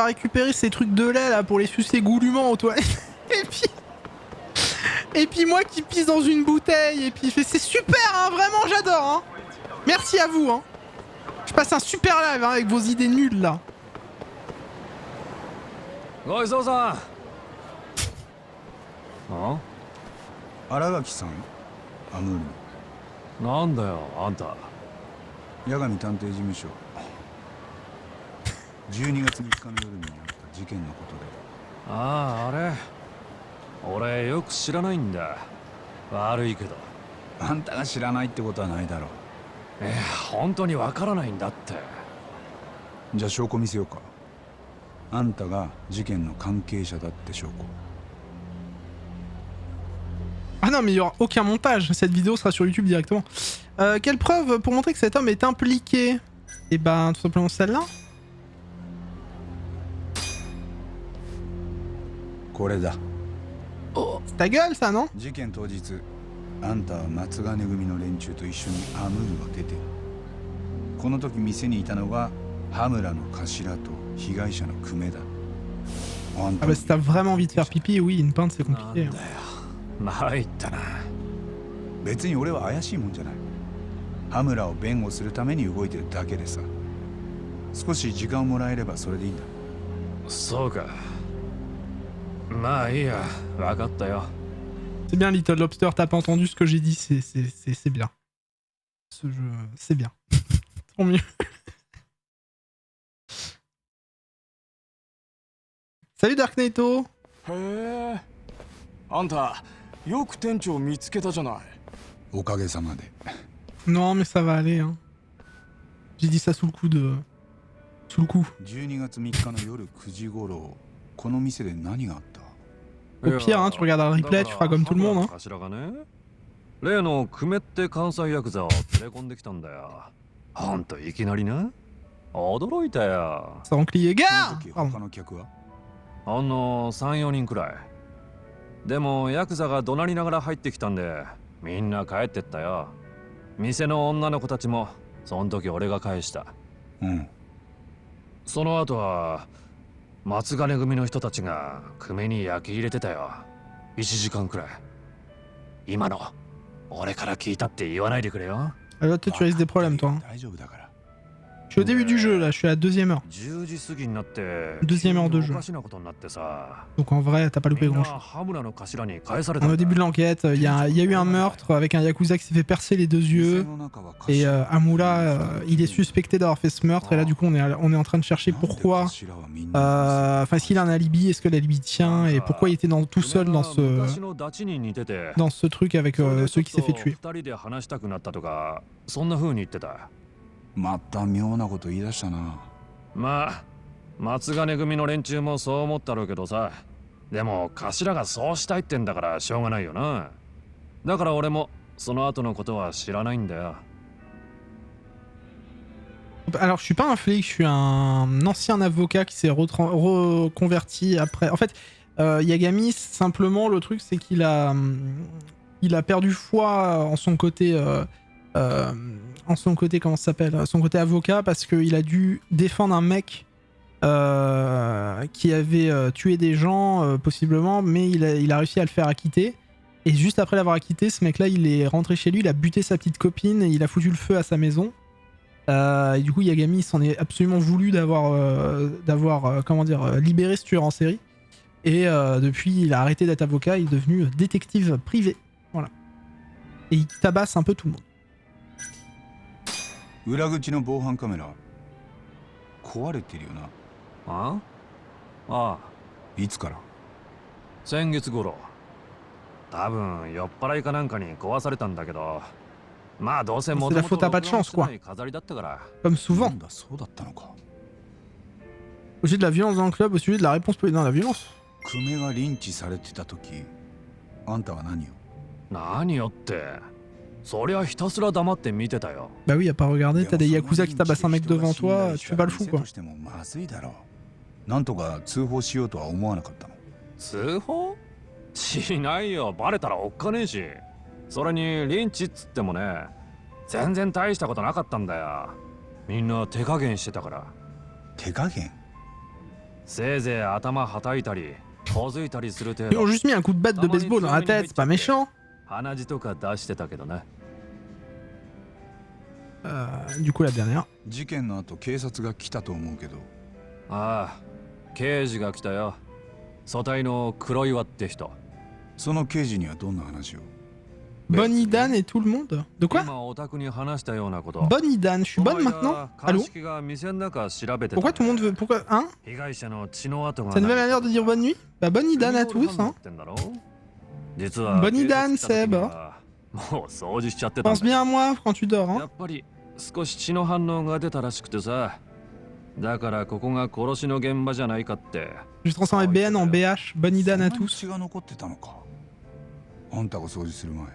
récupérer ces trucs de lait là pour les sucer goulûment aux toilettes Et puis moi qui pisse dans une bouteille. Et puis il fait c'est super, hein, vraiment j'adore. Hein. Merci à vous. Hein. Je passe un super live hein, avec vos idées nulles là. ごいそうさん。あ？新垣さん、アムール。なんだよあんた。八神探偵事務所。12月3日の夜にあった事件のことで。ああ、あれ。俺よく知らないんだ。悪いけど。あんたが知らないってことはないだろう。本当にわからないんだって。じゃあ証拠見せようか。あんたが事件の関係者だって証拠。Ah non, mais il n'y aura aucun montage. Cette vidéo sera sur YouTube directement. Quelle preuve pour montrer que cet homme est impliqué? Eh ben, tout simplement celle-là. これだ。C'est ta gueule, ça, non? 事件当日、あんたは松金組の連中と一緒にアムールを出て、この時店にいたのが羽村の頭と被害者の久米だ。Ah bah si t'as vraiment envie de faire pipi, oui, une pinte c'est compliqué. 参ったな。別に俺は怪しいもんじゃない。羽村を弁護するために動いてるだけでさ。少し時間をもらえればそれでいいんだ。そうか。まあいいや、分かったよ。C'est bien, Little Lobster, t'as pas entendu ce que j'ai dit, c'est bien. Ce jeu, c'est bien. Tant mieux. Salut Dark Naito. へえ。あんた、よく店長見つけたじゃない。おかげさまで。Non, mais ça va aller. Hein. J'ai dit ça sous le coup de. Sous le coup. 12月3日の夜9時頃、この店で何があった？ Au pire, hein, tu regarderas le replay, tu feras comme tout le monde. Hein. 頭がね、例の久米って関西ヤクザを連れ込んできたんだよ。ほんといきなりな。驚いたよ。Ça renclier, gars! 他の客は？3、4人くらい。でもヤクザが怒鳴りながら入ってきたんで、みんな帰ってったよ。店の女の子たちもその時俺が返した。うん。その後は松金組の人たちが久米に焼き入れてたよ。1時間くらい。今の俺から聞いたって言わないでくれよ。Ah là, peut-être tu risques des problèmes, toi. Hein. 大丈夫だから。 Je suis au début du jeu, là, je suis à la deuxième heure. Deuxième heure de jeu. Donc en vrai, t'as pas loupé grand chose. On est au début de l'enquête, il y a eu un meurtre avec un Yakuza qui s'est fait percer les deux yeux. Et Hamura, il est suspecté d'avoir fait ce meurtre. Et là, du coup, on est en train de chercher pourquoi. Enfin, est-ce qu'il a un alibi? Est-ce que l'alibi tient? Et pourquoi il était tout seul dans ce truc avec ceux qui s'est fait tuer. また妙なこと言い出したな。まあ、松金組の連中もそう思ったろうけどさ。でも頭がそうしたいってんだからしょうがないよな。だから俺もその後のことは知らないんだよ。Alors, je suis pas un flic, je suis un ancien avocat qui s'est reconverti après. En fait, Yagami, simplement, le truc, c'est qu'il a perdu foi en son côté. Comment ça s'appelle? Son côté avocat, parce qu'il a dû défendre un mec qui avait tué des gens, possiblement, mais il a réussi à le faire acquitter. Et juste après l'avoir acquitté, ce mec-là, il est rentré chez lui, il a buté sa petite copine, et il a foutu le feu à sa maison. Et du coup, Yagami s'en est absolument voulu d'avoir libéré ce tueur en série. Et depuis, il a arrêté d'être avocat, il est devenu détective privé. Voilà. Et il tabasse un peu tout le monde. 裏口の防犯カメラ壊れてるよな。ああ。いつから？先月頃。多分酔っ払いかなんかに壊されたんだけど、まあどうせ元々飾りだったから。Comme souvent. なんだそうだったのか。Au sujet de la violence dans le club, au sujet de la réponse politique dans la violence. 久米がリンチされてた時、あんたは何を？何よって。そりゃひたすら黙って見てたよ。Bah oui, à pas regarder, t'as des Yakuza qui tabassent un mec devant toi, tu fais pas le fou quoi. なんとか通報しようとは思わなかったの？通報？しないよ、バレたらおっかねえし。それにリンチっつってもね、全然大したことなかったんだよ。みんな手加減してたから。手加減？せいぜい頭はたいたり、小づいたりする程 Ils ont 度 juste mis un coup de batte de baseball dans la tête, c'est pas méchant. 鼻血とか出してたけどね。 Du coup, la dernière. 事件の後警察が来たと思うけど。ああ、刑事が来たよ。組対の黒岩って人。その刑事にはどんな話を？ Bonnie Dan et tout le monde. De quoi? 今オタクに話したようなこと。 Bonnie Dan, je suis bonne maintenant? Allô? 鑑識が店の中調べてた。 Pourquoi tout le monde veut... Pourquoi... Hein? 被害者の血の跡が C'est une nouvelle manière de dire bonne nuit? Bah Bonnie Dan à tous, hein. 実は Bonnie Dan, Seb. もう掃除しちゃってたん Pense だ。 bien à moi quand tu dors, や hein. っぱり少し血の反応が出たらしくてさ。だからここが殺しの現場じゃないかって。 Je vais transformer BN en BH. Bonnie Dan à そんなに tous. 血が残ってたのか。あんたが掃除する前。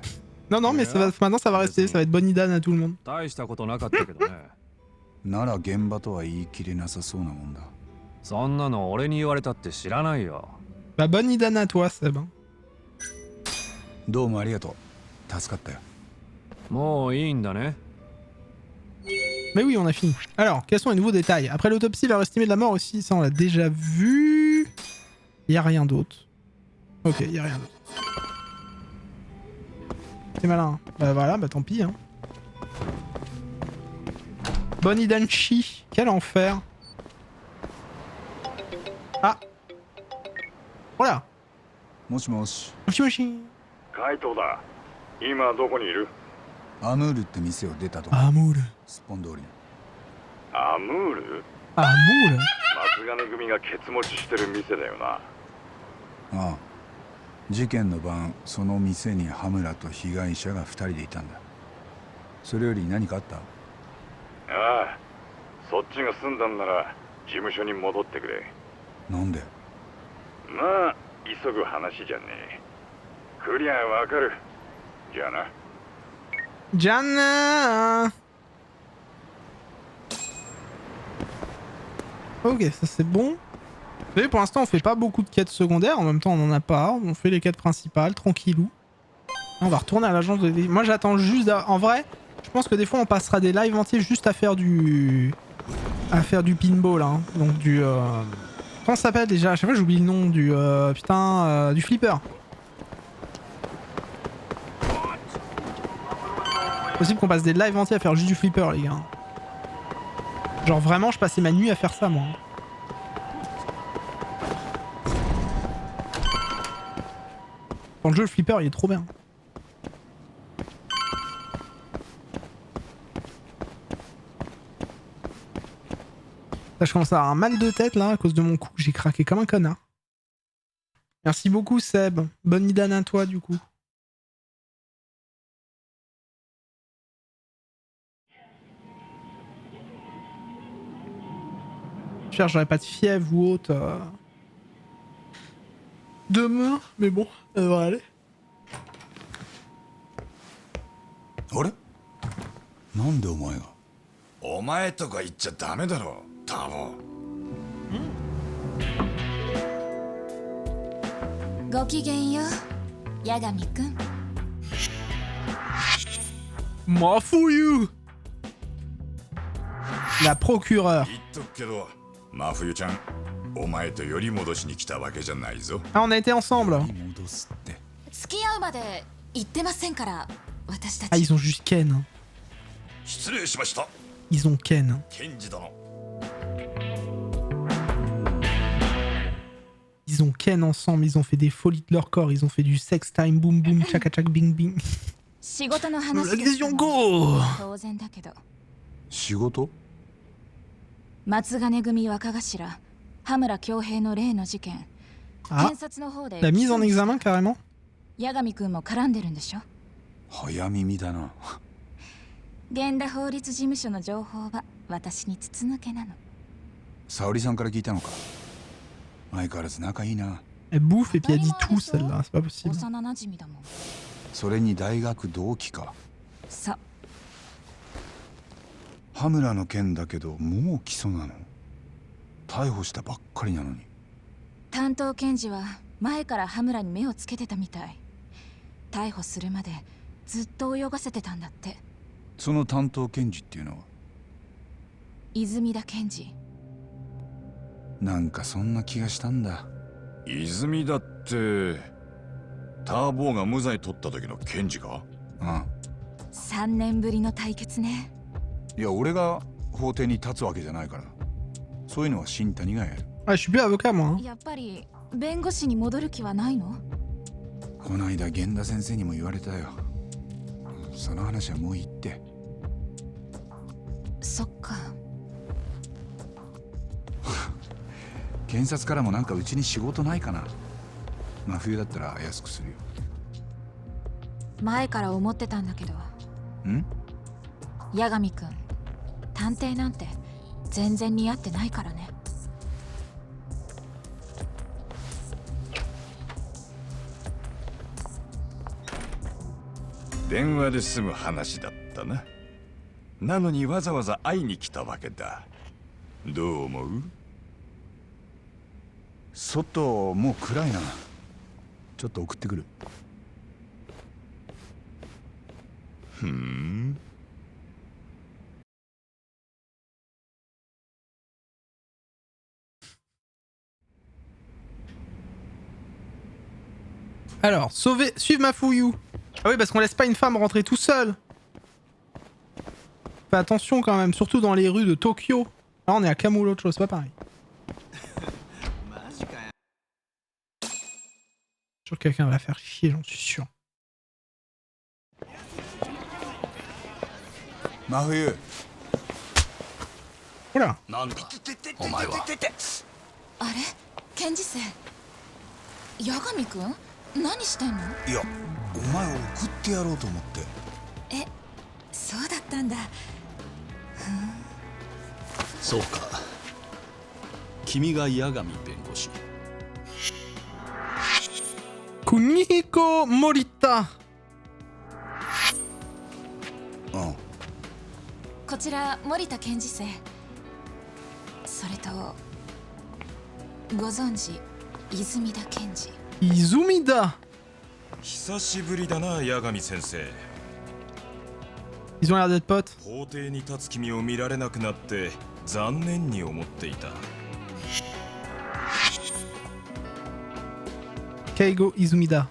Non, non, mais ça va... maintenant ça va rester. Ça va être Bonnie Dan à tout le monde. 大したことなかったけどね。なら現場とは言い切れなさそうなもんだ。そんなの俺に言われたって知らないよ。 Bah Bonnie Dan à toi, Seb. どうもありがとう。助かったよ。もういいんだね。 Mais oui, on a fini. Alors, quels sont les nouveaux détails? Après l'autopsie, leur estimé de la mort aussi, ça on l'a déjà vu. Y a rien d'autre. Ok, y a rien d'autre. C'est malin. Hein. Bah voilà, bah tant pis. Hein. Bonnie Danchi. Quel enfer. Ah. Voilà. もしもし。 Moshi moshi. カイトだ。今どこにいる？アムールって店を出たとこ。 Amour. スポン通りに。アムール？ Amour. 松金組がケツ持ちしてる店だよな。ああ。事件の晩、その店に羽村と被害者が2人でいたんだ。それより何かあった？ああ、そっちが済んだんなら事務所に戻ってくれ。なんで？まあ、急ぐ話じゃねえ。クリアわかる。じゃあな。 Jana. Ok, ça c'est bon. Vous savez, pour l'instant, on fait pas beaucoup de quêtes secondaires. En même temps, on en a pas. On fait les quêtes principales, tranquillou. On va retourner à l'agence de... Moi, j'attends juste... En vrai, je pense que des fois, on passera des lives entiers juste à faire du... À faire du pinball, hein. Donc du... Comment ça s'appelle déjà? À chaque fois, j'oublie le nom du... Putain... du flipper. Possible qu'on passe des lives entiers à faire juste du flipper, les gars. Genre vraiment, je passais ma nuit à faire ça, moi. Dans le jeu, le flipper, il est trop bien. Là, je commence à avoir un mal de tête, là, à cause de mon coup. J'ai craqué comme un connard. Merci beaucoup, Seb. Bonne idée à toi, du coup. J'espère que j'aurai pas de fièvre ou autre demain, mais bon, ça devrait aller. あれ？なんでお前が？お前とか言っちゃダメだろ、タボ。ごきげんよう、八神くん。Moi for you. La procureure. 言っとくけど、真冬ちゃん、お前とより戻しに来たわけじゃないぞ。Ah, on a été ensemble. 戻すって。付き合うまで言ってませんから、私た Ah, ち。 ils ont juste Ken. 失礼しました。 Ils ont Ken. ケンジ殿。 Ils ont Ken ensemble, ils ont fait des folies de leur corps, ils ont fait du sex time, boum boum, chaka chak bing bing. 仕事の話です L'adhésion go. 当然だけど、仕事？松金組若頭、羽村恭平の例の事件。 Ah, 検察の方で la mise en examen carrément. 八神くんも絡んでるんでしょ。早耳だな。源田法律事務所の情報は私に筒抜けなの。沙織さんから聞いたのか。相変わらず仲いいな。 Elle bouffe et puis elle dit tout celle-là, c'est pas possible. 幼馴染だもん。それに大学同期か。そう。羽村の件だけどもう起訴なの？逮捕したばっかりなのに。担当検事は前から羽村に目をつけてたみたい。逮捕するまでずっと泳がせてたんだって。その担当検事っていうのは？泉田検事。なんかそんな気がしたんだ。泉田ってターボーが無罪取った時の検事か？ああ。3年ぶりの対決ね。いや、俺が法廷に立つわけじゃないから。そういうのは新谷がやる。Ah, je suis plus avocat, moi. Hein. やっぱり弁護士に戻る気はないの？この間源田先生にも言われたよ。その話はもういいって。そっか。検察からもなんかうちに仕事ないかな。真冬だったら安くするよ。前から思ってたんだけど。ん？八神くん、探偵なんて全然似合ってないからね。電話で済む話だったな。なのにわざわざ会いに来たわけだ。どう思う？外もう暗いな。ちょっと送ってくる。ふん。Alors, suivre ma fouillou. Ah oui, parce qu'on laisse pas une femme rentrer tout seul. Fais attention quand même, surtout dans les rues de Tokyo. Là, on est à Kamurocho, c'est pas pareil. Je suis sûr que quelqu'un va faire chier, j'en suis sûr. Marie. Oula. お前は。あれ、検事正。八神くん、何してんの？いや、お前を送ってやろうと思って。え、そうだったんだ。そうか。君が八神弁護士。Kunihiko Morita。うん。こちら森田検事正。それとご存知泉田検事。泉田。久しぶりだな、八神先生。Ils ont l'air d'être potes. 法廷に立つ君を見られなくなって残念に思っていた。Keigo Izumida。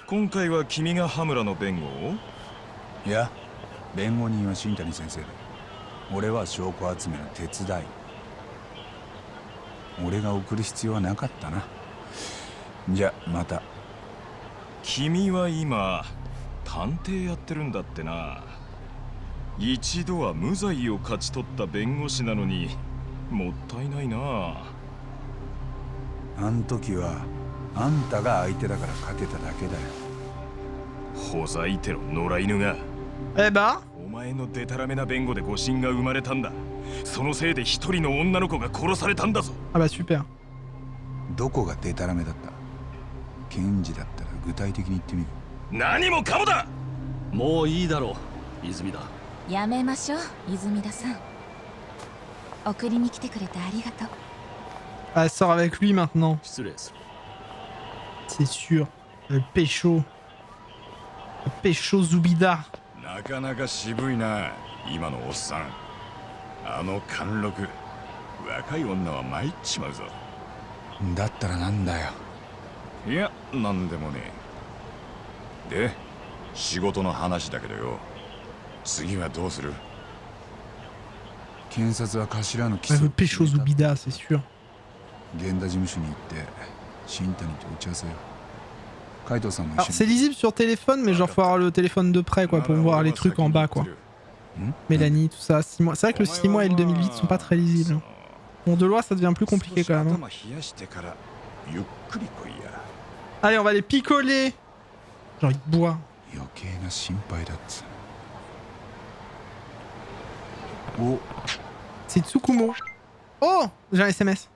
今回は君が羽村の弁護を？いや、弁護人は新谷先生で、俺は証拠集めの手伝い。俺が送る必要はなかったな。じゃ、また。君は今探偵やってるんだってな。一度は無罪を勝ち取った弁護士なのにもったいないな。あん時はあんたが相手だから勝てただけだよ。ほざいてろ、野良犬が。Eh bah。お前のデタラメな弁護で誤審が生まれたんだ。そのせいで一人の女の子が殺されたんだぞ。Ah bah super。どこがデタラメだった？検事だったら具体的に言ってみる。何もかもだ。もういいだろう、泉田。やめましょう、泉田さん。送りに来てくれてありがとう。Ah, elle sort avec lui maintenant. 失礼する。C'est sûr. Le pécho. Le pécho Zubida. なかなか渋いな、今のおっさん。あの貫禄、若い女は参っちまうぞ。だったらなんだよ。いや、なんでもねえ。で、仕事の話だけどよ。次はどうする？検察は頭の起 Elle 訴 veut pécho Zubida, c'est sûr. 源田事務所に行って新谷と打ち合わせよ。海藤さんも Alors 一緒 c'est に。 lisible sur téléphone, mais genre faut avoir le téléphone de près quoi pour voir les trucs en bas quoi. Mélanie, tout ça, 6 mois. C'est vrai que le 6 mois et le 2008 sont pas très lisibles. Bon, de loi ça devient plus compliqué quand même. Hein. ゆっくり来いや。 Allez, on va les picoler. J'ai envie de boire. 余計な心配だっつ。お、 C'est Tsukumo. Oh, j'ai un SMS.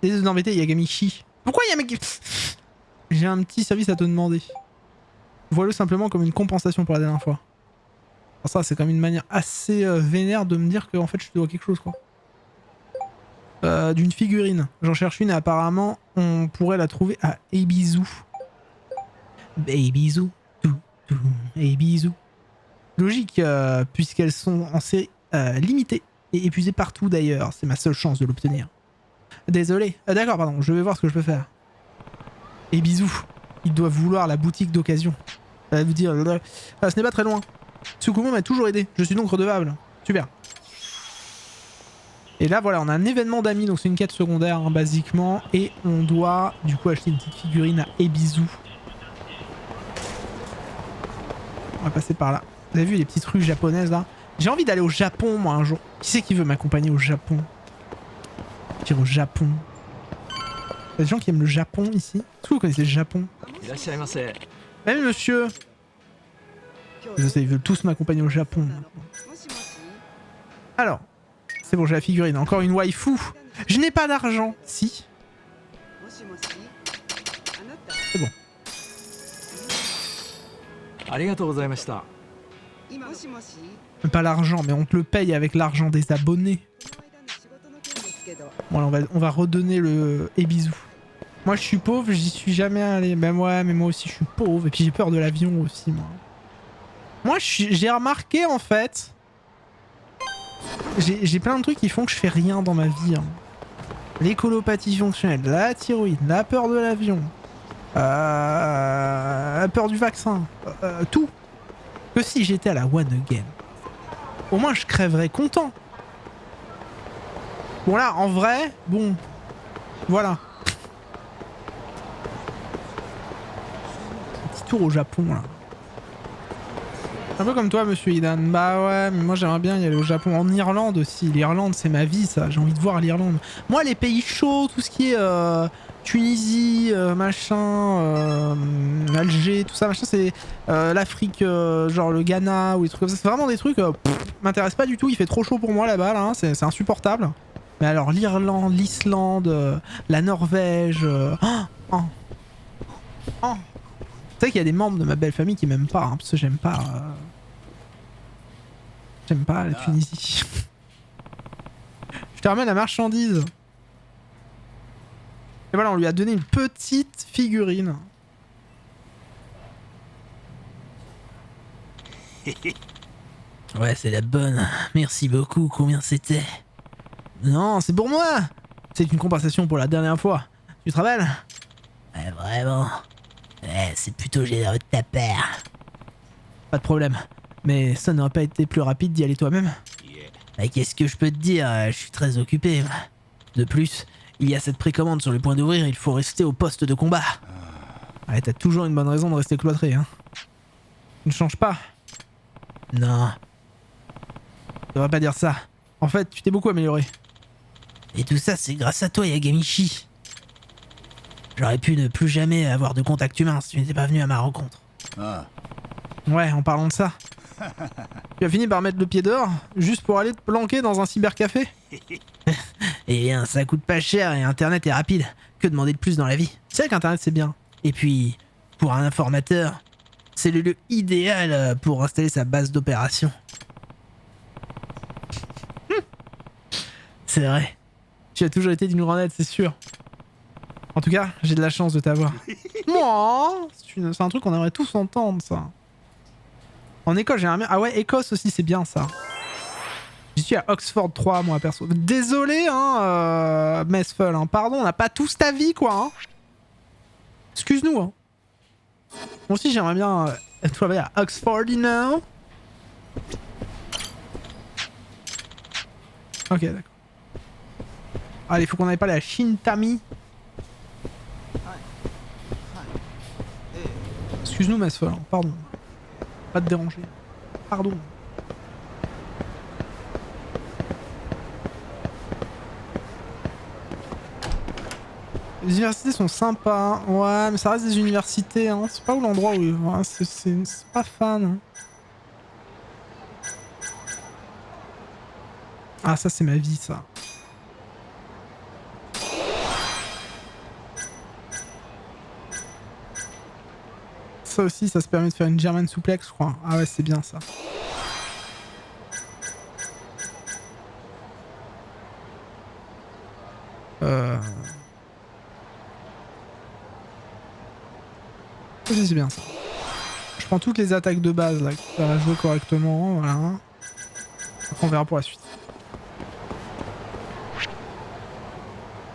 Désolé d'embêter, Yagamichi. Pourquoi il y a un mec qui... J'ai un petit service à te demander. Vois-le simplement comme une compensation pour la dernière fois. Alors ça, c'est quand même une manière assez vénère de me dire que en fait je te dois quelque chose quoi. D'une figurine. J'en cherche une et apparemment on pourrait la trouver à Ebizu. Ebizu. Ebizu. Logique, puisqu'elles sont en série limitée et épuisées partout d'ailleurs. C'est ma seule chance de l'obtenir. Désolé. D'accord, pardon, je vais voir ce que je peux faire. Et bisous. Il doit vouloir la boutique d'occasion. Elle va vous dire... ce n'est pas très loin. Tsukumo m'a toujours aidé. Je suis donc redevable. Super. Et là, voilà, on a un événement d'amis. Donc c'est une quête secondaire, hein, basiquement. Et on doit, du coup, acheter une petite figurine à Ebisu. On va passer par là. Vous avez vu les petites rues japonaises, là? J'ai envie d'aller au Japon, moi, un jour. Qui c'est qui veut m'accompagner au Japon? Au Japon. Il y a des gens qui aiment le Japon ici. Est-ce que vous connaissez le Japon? Même monsieur. Je sais, ils veulent tous m'accompagner au Japon. Alors, c'est bon, j'ai la figurine. Encore une waifu. Je n'ai pas d'argent. Si. C'est bon. Pas l'argent, mais on te le paye avec l'argent des abonnés. Bon, alors on va redonner le Ebisu. Moi je suis pauvre, j'y suis jamais allé. Ben ouais, mais moi aussi je suis pauvre. Et puis j'ai peur de l'avion aussi, moi. Moi j'ai remarqué en fait. J'ai plein de trucs qui font que je fais rien dans ma vie. Hein. L'écolopathie fonctionnelle, la thyroïde, la peur de l'avion, la peur du vaccin, tout. Que si j'étais à la One Again, au moins je crèverais content. Bon là, en vrai, bon, voilà. Un petit tour au Japon là. Un peu comme toi, monsieur Idan. Bah ouais, mais moi j'aimerais bien y aller au Japon. En Irlande aussi. L'Irlande, c'est ma vie, ça. J'ai envie de voir l'Irlande. Moi, les pays chauds, tout ce qui est Tunisie, machin, Alger, tout ça, machin, c'est l'Afrique, genre le Ghana ou des trucs comme ça. C'est vraiment des trucs, m'intéressent pas du tout. Il fait trop chaud pour moi là-bas, là. Hein. C'est insupportable. Mais alors, l'Irlande, l'Islande, la Norvège. Tu sais qu'il y a des membres de ma belle famille qui m'aiment pas, hein, parce que j'aime pas. J'aime pas la Tunisie. Je te ramène la marchandise. Et voilà, on lui a donné une petite figurine. Ouais, c'est la bonne. Merci beaucoup. Combien c'était? Non, c'est pour moi. C'est une compensation pour la dernière fois. Tu te rappelles? Ouais, vraiment. Ouais, c'est plutôt généreux de ta part. Pas de problème. Mais ça n'aurait pas été plus rapide d'y aller toi-même? Bah, qu'est-ce que je peux te dire? Je suis très occupé. De plus, il y a cette précommande sur le point d'ouvrir, il faut rester au poste de combat. Ouais, t'as toujours une bonne raison de rester cloîtré, hein. Tu ne changes pas? Non. Je devrais pas dire ça. En fait, tu t'es beaucoup amélioré. Et tout ça, c'est grâce à toi, Yagamichi. J'aurais pu ne plus jamais avoir de contact humain si tu n'étais pas venu à ma rencontre. Ah. Ouais, en parlant de ça. Tu as fini par mettre le pied dehors, juste pour aller te planquer dans un cybercafé? Eh bien, ça coûte pas cher et Internet est rapide. Que demander de plus dans la vie? C'est vrai qu'Internet c'est bien. Et puis, pour un informateur, c'est le lieu idéal pour installer sa base d'opération. C'est vrai. Tu as toujours été d'une grande aide, c'est sûr. En tout cas, j'ai de la chance de t'avoir. Moi, c'est un truc qu'on aimerait tous entendre, ça. En Écosse, j'aimerais bien... Ah ouais, Écosse aussi, c'est bien, ça. J'y suis à Oxford 3, moi, perso. Désolé, hein, Messful, hein. Pardon, on n'a pas tous ta vie, quoi, hein. Excuse-nous, hein. Moi aussi, j'aimerais bien travailler à Oxford, you know. Ok, d'accord. Allez, faut qu'on aille parler à Shintami. Excuse-nous, Messful, hein. Pardon. Pas te déranger. Pardon. Les universités sont sympas. Ouais, mais ça reste des universités. Hein. C'est pas où l'endroit où... Ouais, c'est pas fan. Hein. Ah, ça, c'est ma vie, ça. Ça aussi, ça se permet de faire une German suplex, je crois. Ah ouais, c'est bien, ça. C'est bien ça. Je prends toutes les attaques de base là, qui servent à jouer correctement, voilà. Après on verra pour la suite.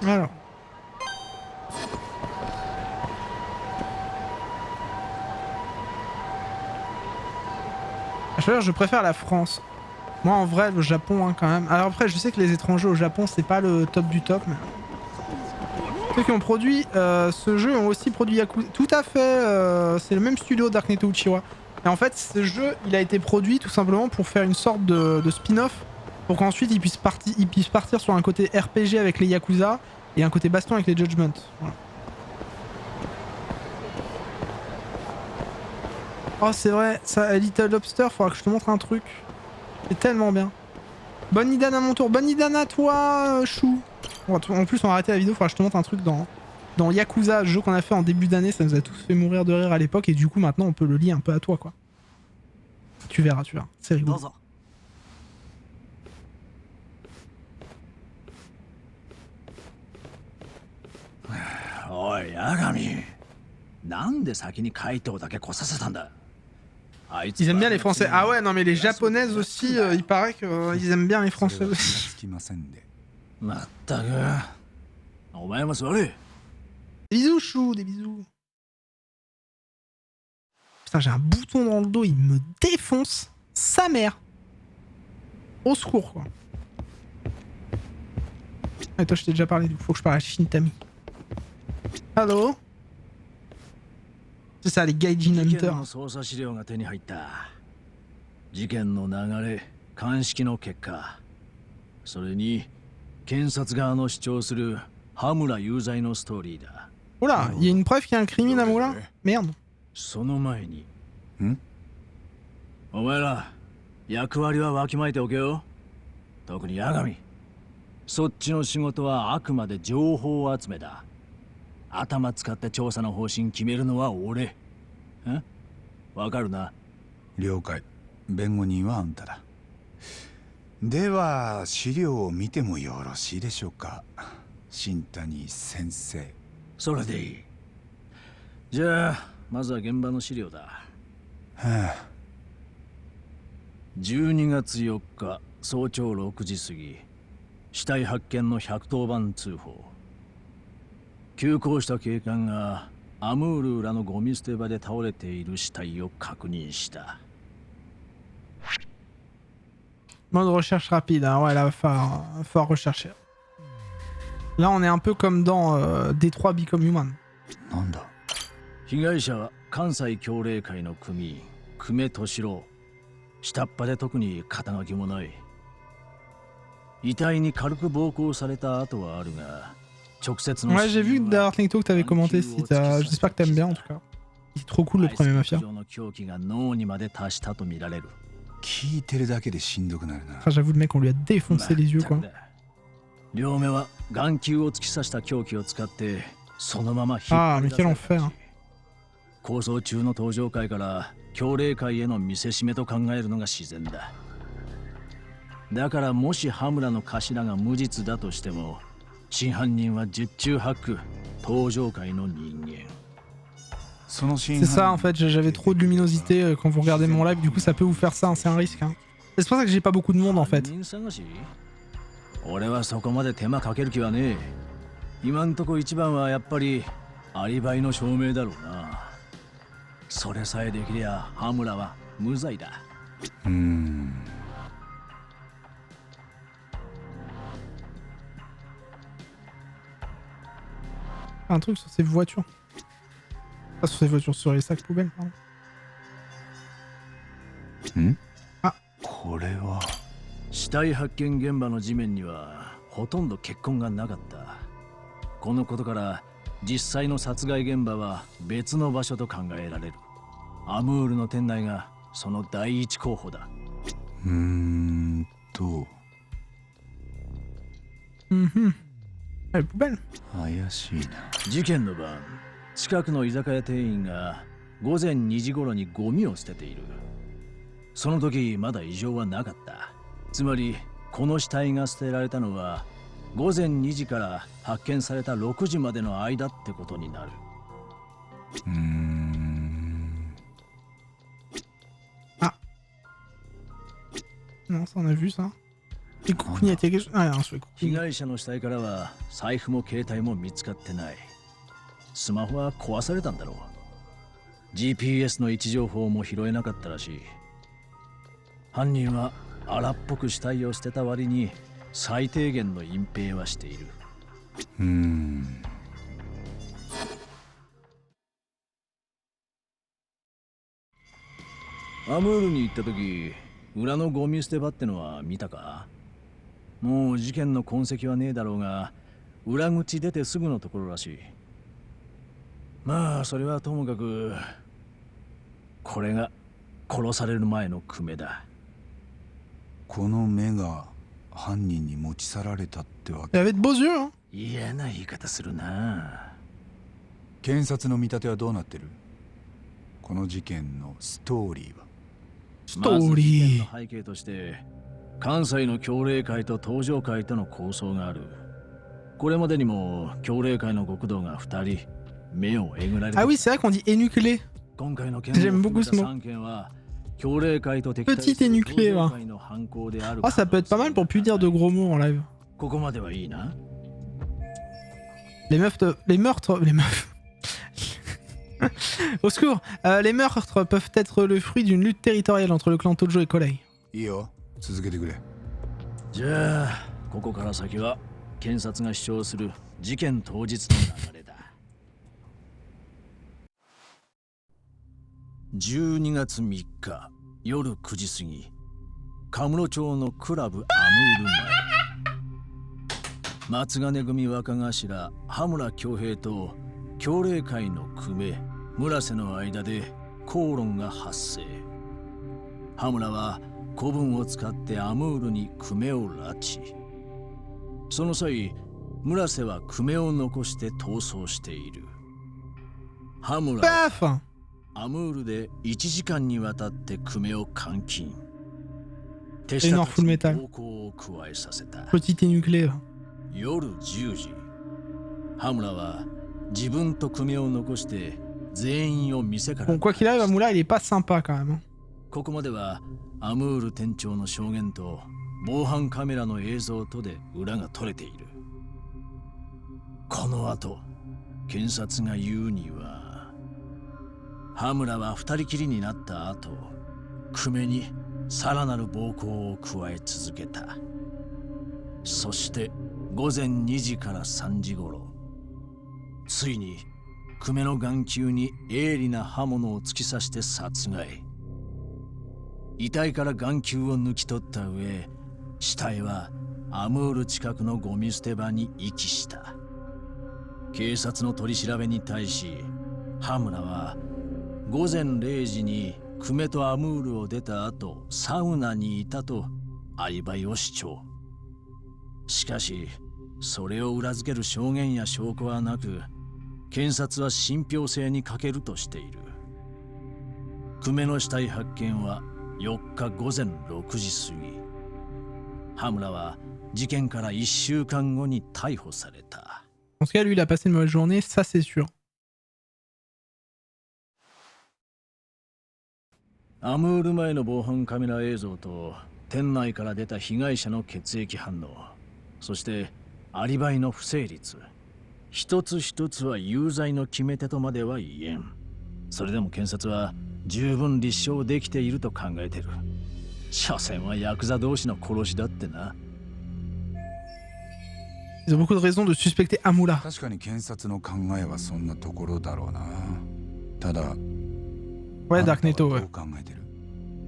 Alors. Je préfère la France. Moi en vrai le Japon hein, quand même. Alors après je sais que les étrangers au Japon c'est pas le top du top mais... Ceux qui ont produit ce jeu ont aussi produit Yakuza. Tout à fait, c'est le même studio Dark Neto Uchiwa. Et en fait ce jeu il a été produit tout simplement pour faire une sorte de spin-off. Pour qu'ensuite il puisse partir sur un côté RPG avec les Yakuza et un côté baston avec les Judgment. Voilà. Oh c'est vrai, ça, Little Lobster, faudra que je te montre un truc. C'est tellement bien. Bonne Idan à mon tour, bonne Idan à toi Chou. En plus on va arrêter la vidéo, faudra que je te montre un truc dans Yakuza, jeu qu'on a fait en début d'année, ça nous a tous fait mourir de rire à l'époque et du coup maintenant on peut le lier un peu à toi quoi. Tu verras, c'est rigolo.おい、八神。なんで先にカイトだけ来させたんだ。Ils aiment bien les Français. Ah ouais, non mais les Japonaises aussi, il paraît qu'ils aiment bien les Français aussi. Des bisous chou, des bisous. Putain, j'ai un bouton dans le dos, il me défonce sa mère. Au secours quoi. Et toi je t'ai déjà parlé, il faut que je parle à Shintami. Hello. C'est ça les Gaijin Hunter. 事件の流れ、鑑識の結果、それに検察側の主張する羽村有罪のストーリーだ。Oula, il y a une preuve qu'il y a un criminel à Moula? Merde. その前に、お前ら役割はわきまえておけよ。特に八神。そっちの仕事はあくまで情報集めだ。頭使って調査の方針決めるのは俺。わかるな？了解。弁護人はあんただ。では資料を見てもよろしいでしょうか、新谷先生。それでいい。じゃあまずは現場の資料だ。はあ。12月4日早朝6時過ぎ、死体発見の110番通報。急行した警官がアムール裏のゴミ捨て場で倒れている死体を確認した。Mode recherche rapide, hein. Ouais là va falloir rechercher. Là on est un peu comme dans Detroit Become Human. なんだ。被害者は関西協励会の組員久米敏郎。下っ端で特に肩書きもない。遺体に軽く暴行された跡はあるが。Ouais, j'ai vu Dark Necto que t'avais commenté. J'espère que t'aimes bien en tout cas. C'est trop cool le premier Mafia. Enfin, j'avoue, le mec, on lui a défoncé les yeux quoi. Ah, mais quel enfer. 構想中の登場会から協励会への見せしめと考えるのが自然だ。だからもし羽村の頭が無実だとしても。真犯人は十中八九登場界の人間。C'est ça en fait, j'avais trop de luminosité quand vous regardez mon live, du coup ça peut vous faire ça, hein, c'est un risque. Hein. C'est pour ça que j'ai pas beaucoup de monde en fait. 俺はそこまで手間かける気はねえ。今んとこ一番はやっぱりアリバイの証明だろうな。それさえできりゃ羽村は無罪だ。Un truc sur ces voitures. Pas sur ces voitures, sur les sacs poubelles, pardon. Ah. これは死体発見現場の地面にはほとんど血痕がなかった。このことから実際の殺害現場は別の場所と考えられる。アムールの店内がその第一候補だ。怪しいな。事件の晩、近くの居酒屋店員が午前2時頃にゴミを捨てている。その時まだ異常はなかった。つまりこの死体が捨てられたのは午前2時から発見された6時までの間ってことになる。Non, ça on a vu ça. Et Kokuni a été quelque chose. Ah, non, je fais 被 Kokuni. 害者の死体からは財布も携帯も見つかってない。スマホは壊されたんだろう。GPS の位置情報も拾えなかったらしい。犯人は荒っぽく死体を捨てた割に最低限の隠蔽はしている。アムールに行った時、裏のゴミ捨て場ってのは見たか？もう事件の痕跡はねえだろうが、裏口出てすぐのところらしい。まあそれはともかく、これが殺される前のクメだ。この目が犯人に持ち去られたってわ Il け。 avait de beaux yeux, hein. 嫌な言い方するな。検察の見立てはどうなってる？この事件のストーリーは。ストーリー。まず事件の背景として関西の教令会と東上会との抗争がある。これまでにも教令会の極道が2人目をえぐられて。 Ah oui, c'est vrai qu'on dit énuclé. 今回の件 J'aime beaucoup ce mot. 3件は教令会と敵対 Petit する énuclé, 東上 va. 会の犯行である。 Ah, ça peut être pas mal pour plus dire de gros mots en live. ここまではいいな。 Les meufs. Les meurtres. Les meufs. Au secours, les meurtres peuvent être le fruit d'une lutte territoriale entre le clan Tojo et Kolei. いいよ、続けてくれ。じゃあここから先は検察が主張する事件当日の流れだ。12月3日夜9時過ぎ、カムロ町のクラブアムール前、松金組若頭羽村恭平と教令会の久米村瀬の間で口論が発生。羽村は子分を使ってアムールに久米を拉致。その際、村瀬は久米を残して逃走している。羽村はアムールで1時間にわたって久米を監禁。手下たちに暴行を加えさせた。 Petit énuclé. 夜10時、羽村は自分と久米を残して全員を店から。 Bon, quoi qu'il arrive, Amoula, il est pas sympa quand même. ここまではアムール店長の証言と防犯カメラの映像とで裏が取れている。この後、検察が言うには、羽村は二人きりになった後、久米にさらなる暴行を加え続けた。そして午前2時から3時頃、ついに久米の眼球に鋭利な刃物を突き刺して殺害。遺体から眼球を抜き取った上、死体はアムール近くのゴミ捨て場に遺棄した。警察の取り調べに対し、羽村は午前0時に久米とアムールを出た後、サウナにいたとアリバイを主張。しかし、それを裏付ける証言や証拠はなく、検察は信憑性に欠けるとしている。久米の死体発見は4日午前6時過ぎ。羽村は事件から1週間後に逮捕された。En tout cas, lui, il a passé une mauvaise journée, ça c'est sûr. アムール前の防犯カメラ映像と店内から出た被害者の血液反応、そしてアリバイの不成立、一つ一つは有罪の決め手とまでは言えん。それでも検察は十分立証できていると考えてる。所詮はヤクザ同士の殺しだってな。Ils ont beaucoup de raisons de suspecter Amoula. 確かに検察の考えはそんなところだろうな。ただ、 Ouais, Darkneto, ouais. どう考えてる？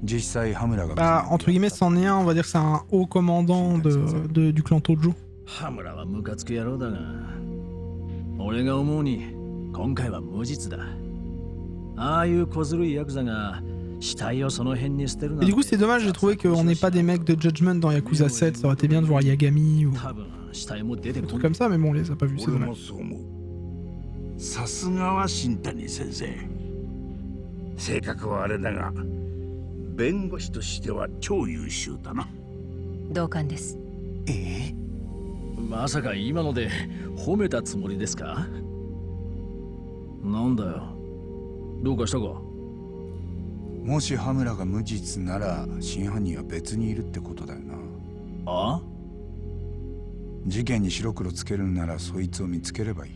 実際羽村が Bah, entre guillemets, c'en est un, on va dire que c'est un haut commandant du clan Tojo. 羽村はムカつく野郎だが、俺が思うに今回は無実だ。ああいう小ずるいヤクザが死体をその辺に捨てるなんて。 Et du coup, c'est dommage, j'ai trouvé qu'on n'ait pas des mecs de Judgment dans Yakuza 7. Ça aurait été bien de voir Yagami ou des trucs comme ça, mais bon, on les a pas vus, c'est dommage. さすがは新谷先生。性格はあれだが、弁護士としては超優秀だな。同感です。まさか今ので褒めたつもりですか？なんだよ、どうかしたか？もし羽村が無実なら真犯人は別にいるってことだよな。あ？事件に白黒つけるならそいつを見つければいい。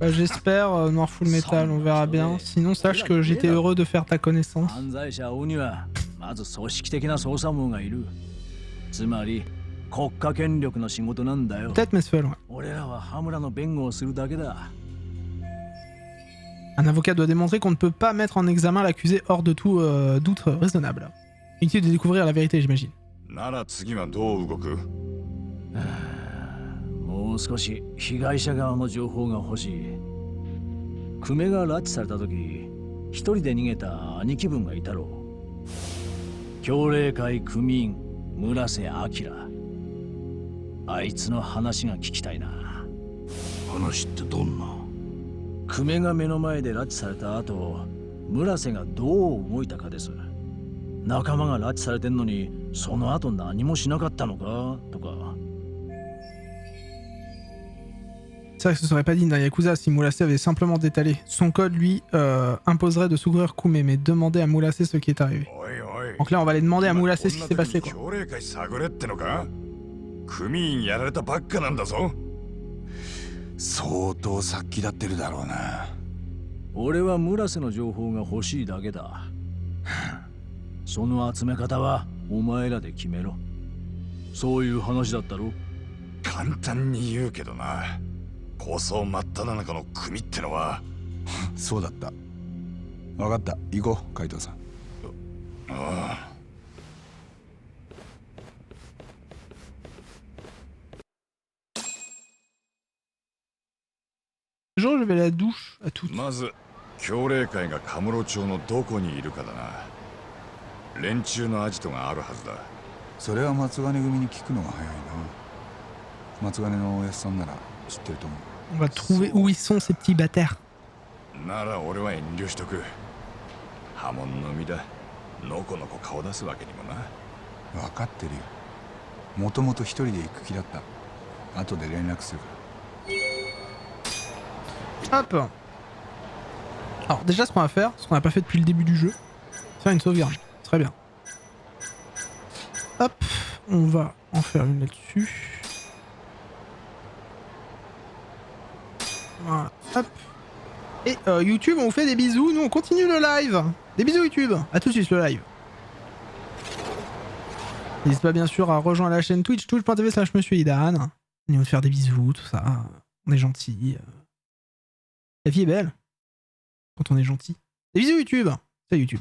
Bah, j'espère, Noir Full Metal, on verra bien. Sinon, sache que j'étais heureux de faire ta connaissance. 犯罪者を追うにはまず組織的な捜査網がいる。つまり国家権力の仕事なんだよ。Peut-être Mesfel, ouais. 俺らは羽村の弁護をするだけだ。Un avocat doit démontrer qu'on ne peut pas mettre en examen l'accusé hors de tout doute raisonnable. Inutile de découvrir la vérité, j'imagine. なら次はどう動く？もう少し被害者側の情報が欲しい。久米が拉致された時、一人で逃げた兄貴分がいたろう。協励会組員村瀬明。あいつの話が聞きたいな。話ってどんな？久米が目の前で拉致された後、村瀬がどう動いたかです。仲間が拉致されてんのにその後何もしなかったのかとか。C'est vrai que ce serait pas digne d'un Yakuza si Moulassé avait simplement détalé. Son code, lui, imposerait de secourir Koumé, mais demander à Moulassé ce qui est arrivé. Donc là, on va aller demander à Moulassé ce qui s'est passé, quoi. 組員やられたばっかなんだぞ。相当殺気立ってるだろうな。俺は村瀬の情報が欲しいだけだ。その集め方はお前らで決めろ。そういう話だったろ。簡単に言うけどな。構想真っ只中の組ってのはそうだった。分かった、行こう、海藤さん。ああ。Je vais à la douche à tout. まず協励会がカムロ町のどこにいるかだな。連中のアジトがあるはずだ。それは松金組に聞くのが早いな。松金のおやっさんなら知ってると思う。On va trouver où ils sont ces petits bâtards. なら俺は遠慮しとく。波紋の実だ。のこのこ顔出すわけにもな。分かってるよ。もともと一人で行く気だった。後で連絡するから。Hop. Alors déjà ce qu'on va faire, ce qu'on n'a pas fait depuis le début du jeu, faire une sauvegarde. Très bien. Hop, on va en faire une là-dessus. Voilà, hop. Et YouTube, on vous fait des bisous. Nous, on continue le live. Des bisous YouTube. À tout de suite le live. N'hésite pas bien sûr à rejoindre la chaîne Twitch, twitch.tv/MonsieurIdan. On va faire des bisous, tout ça. On est gentils. La vie est belle. Quand on est gentil. Des bisous YouTube. Salut YouTube.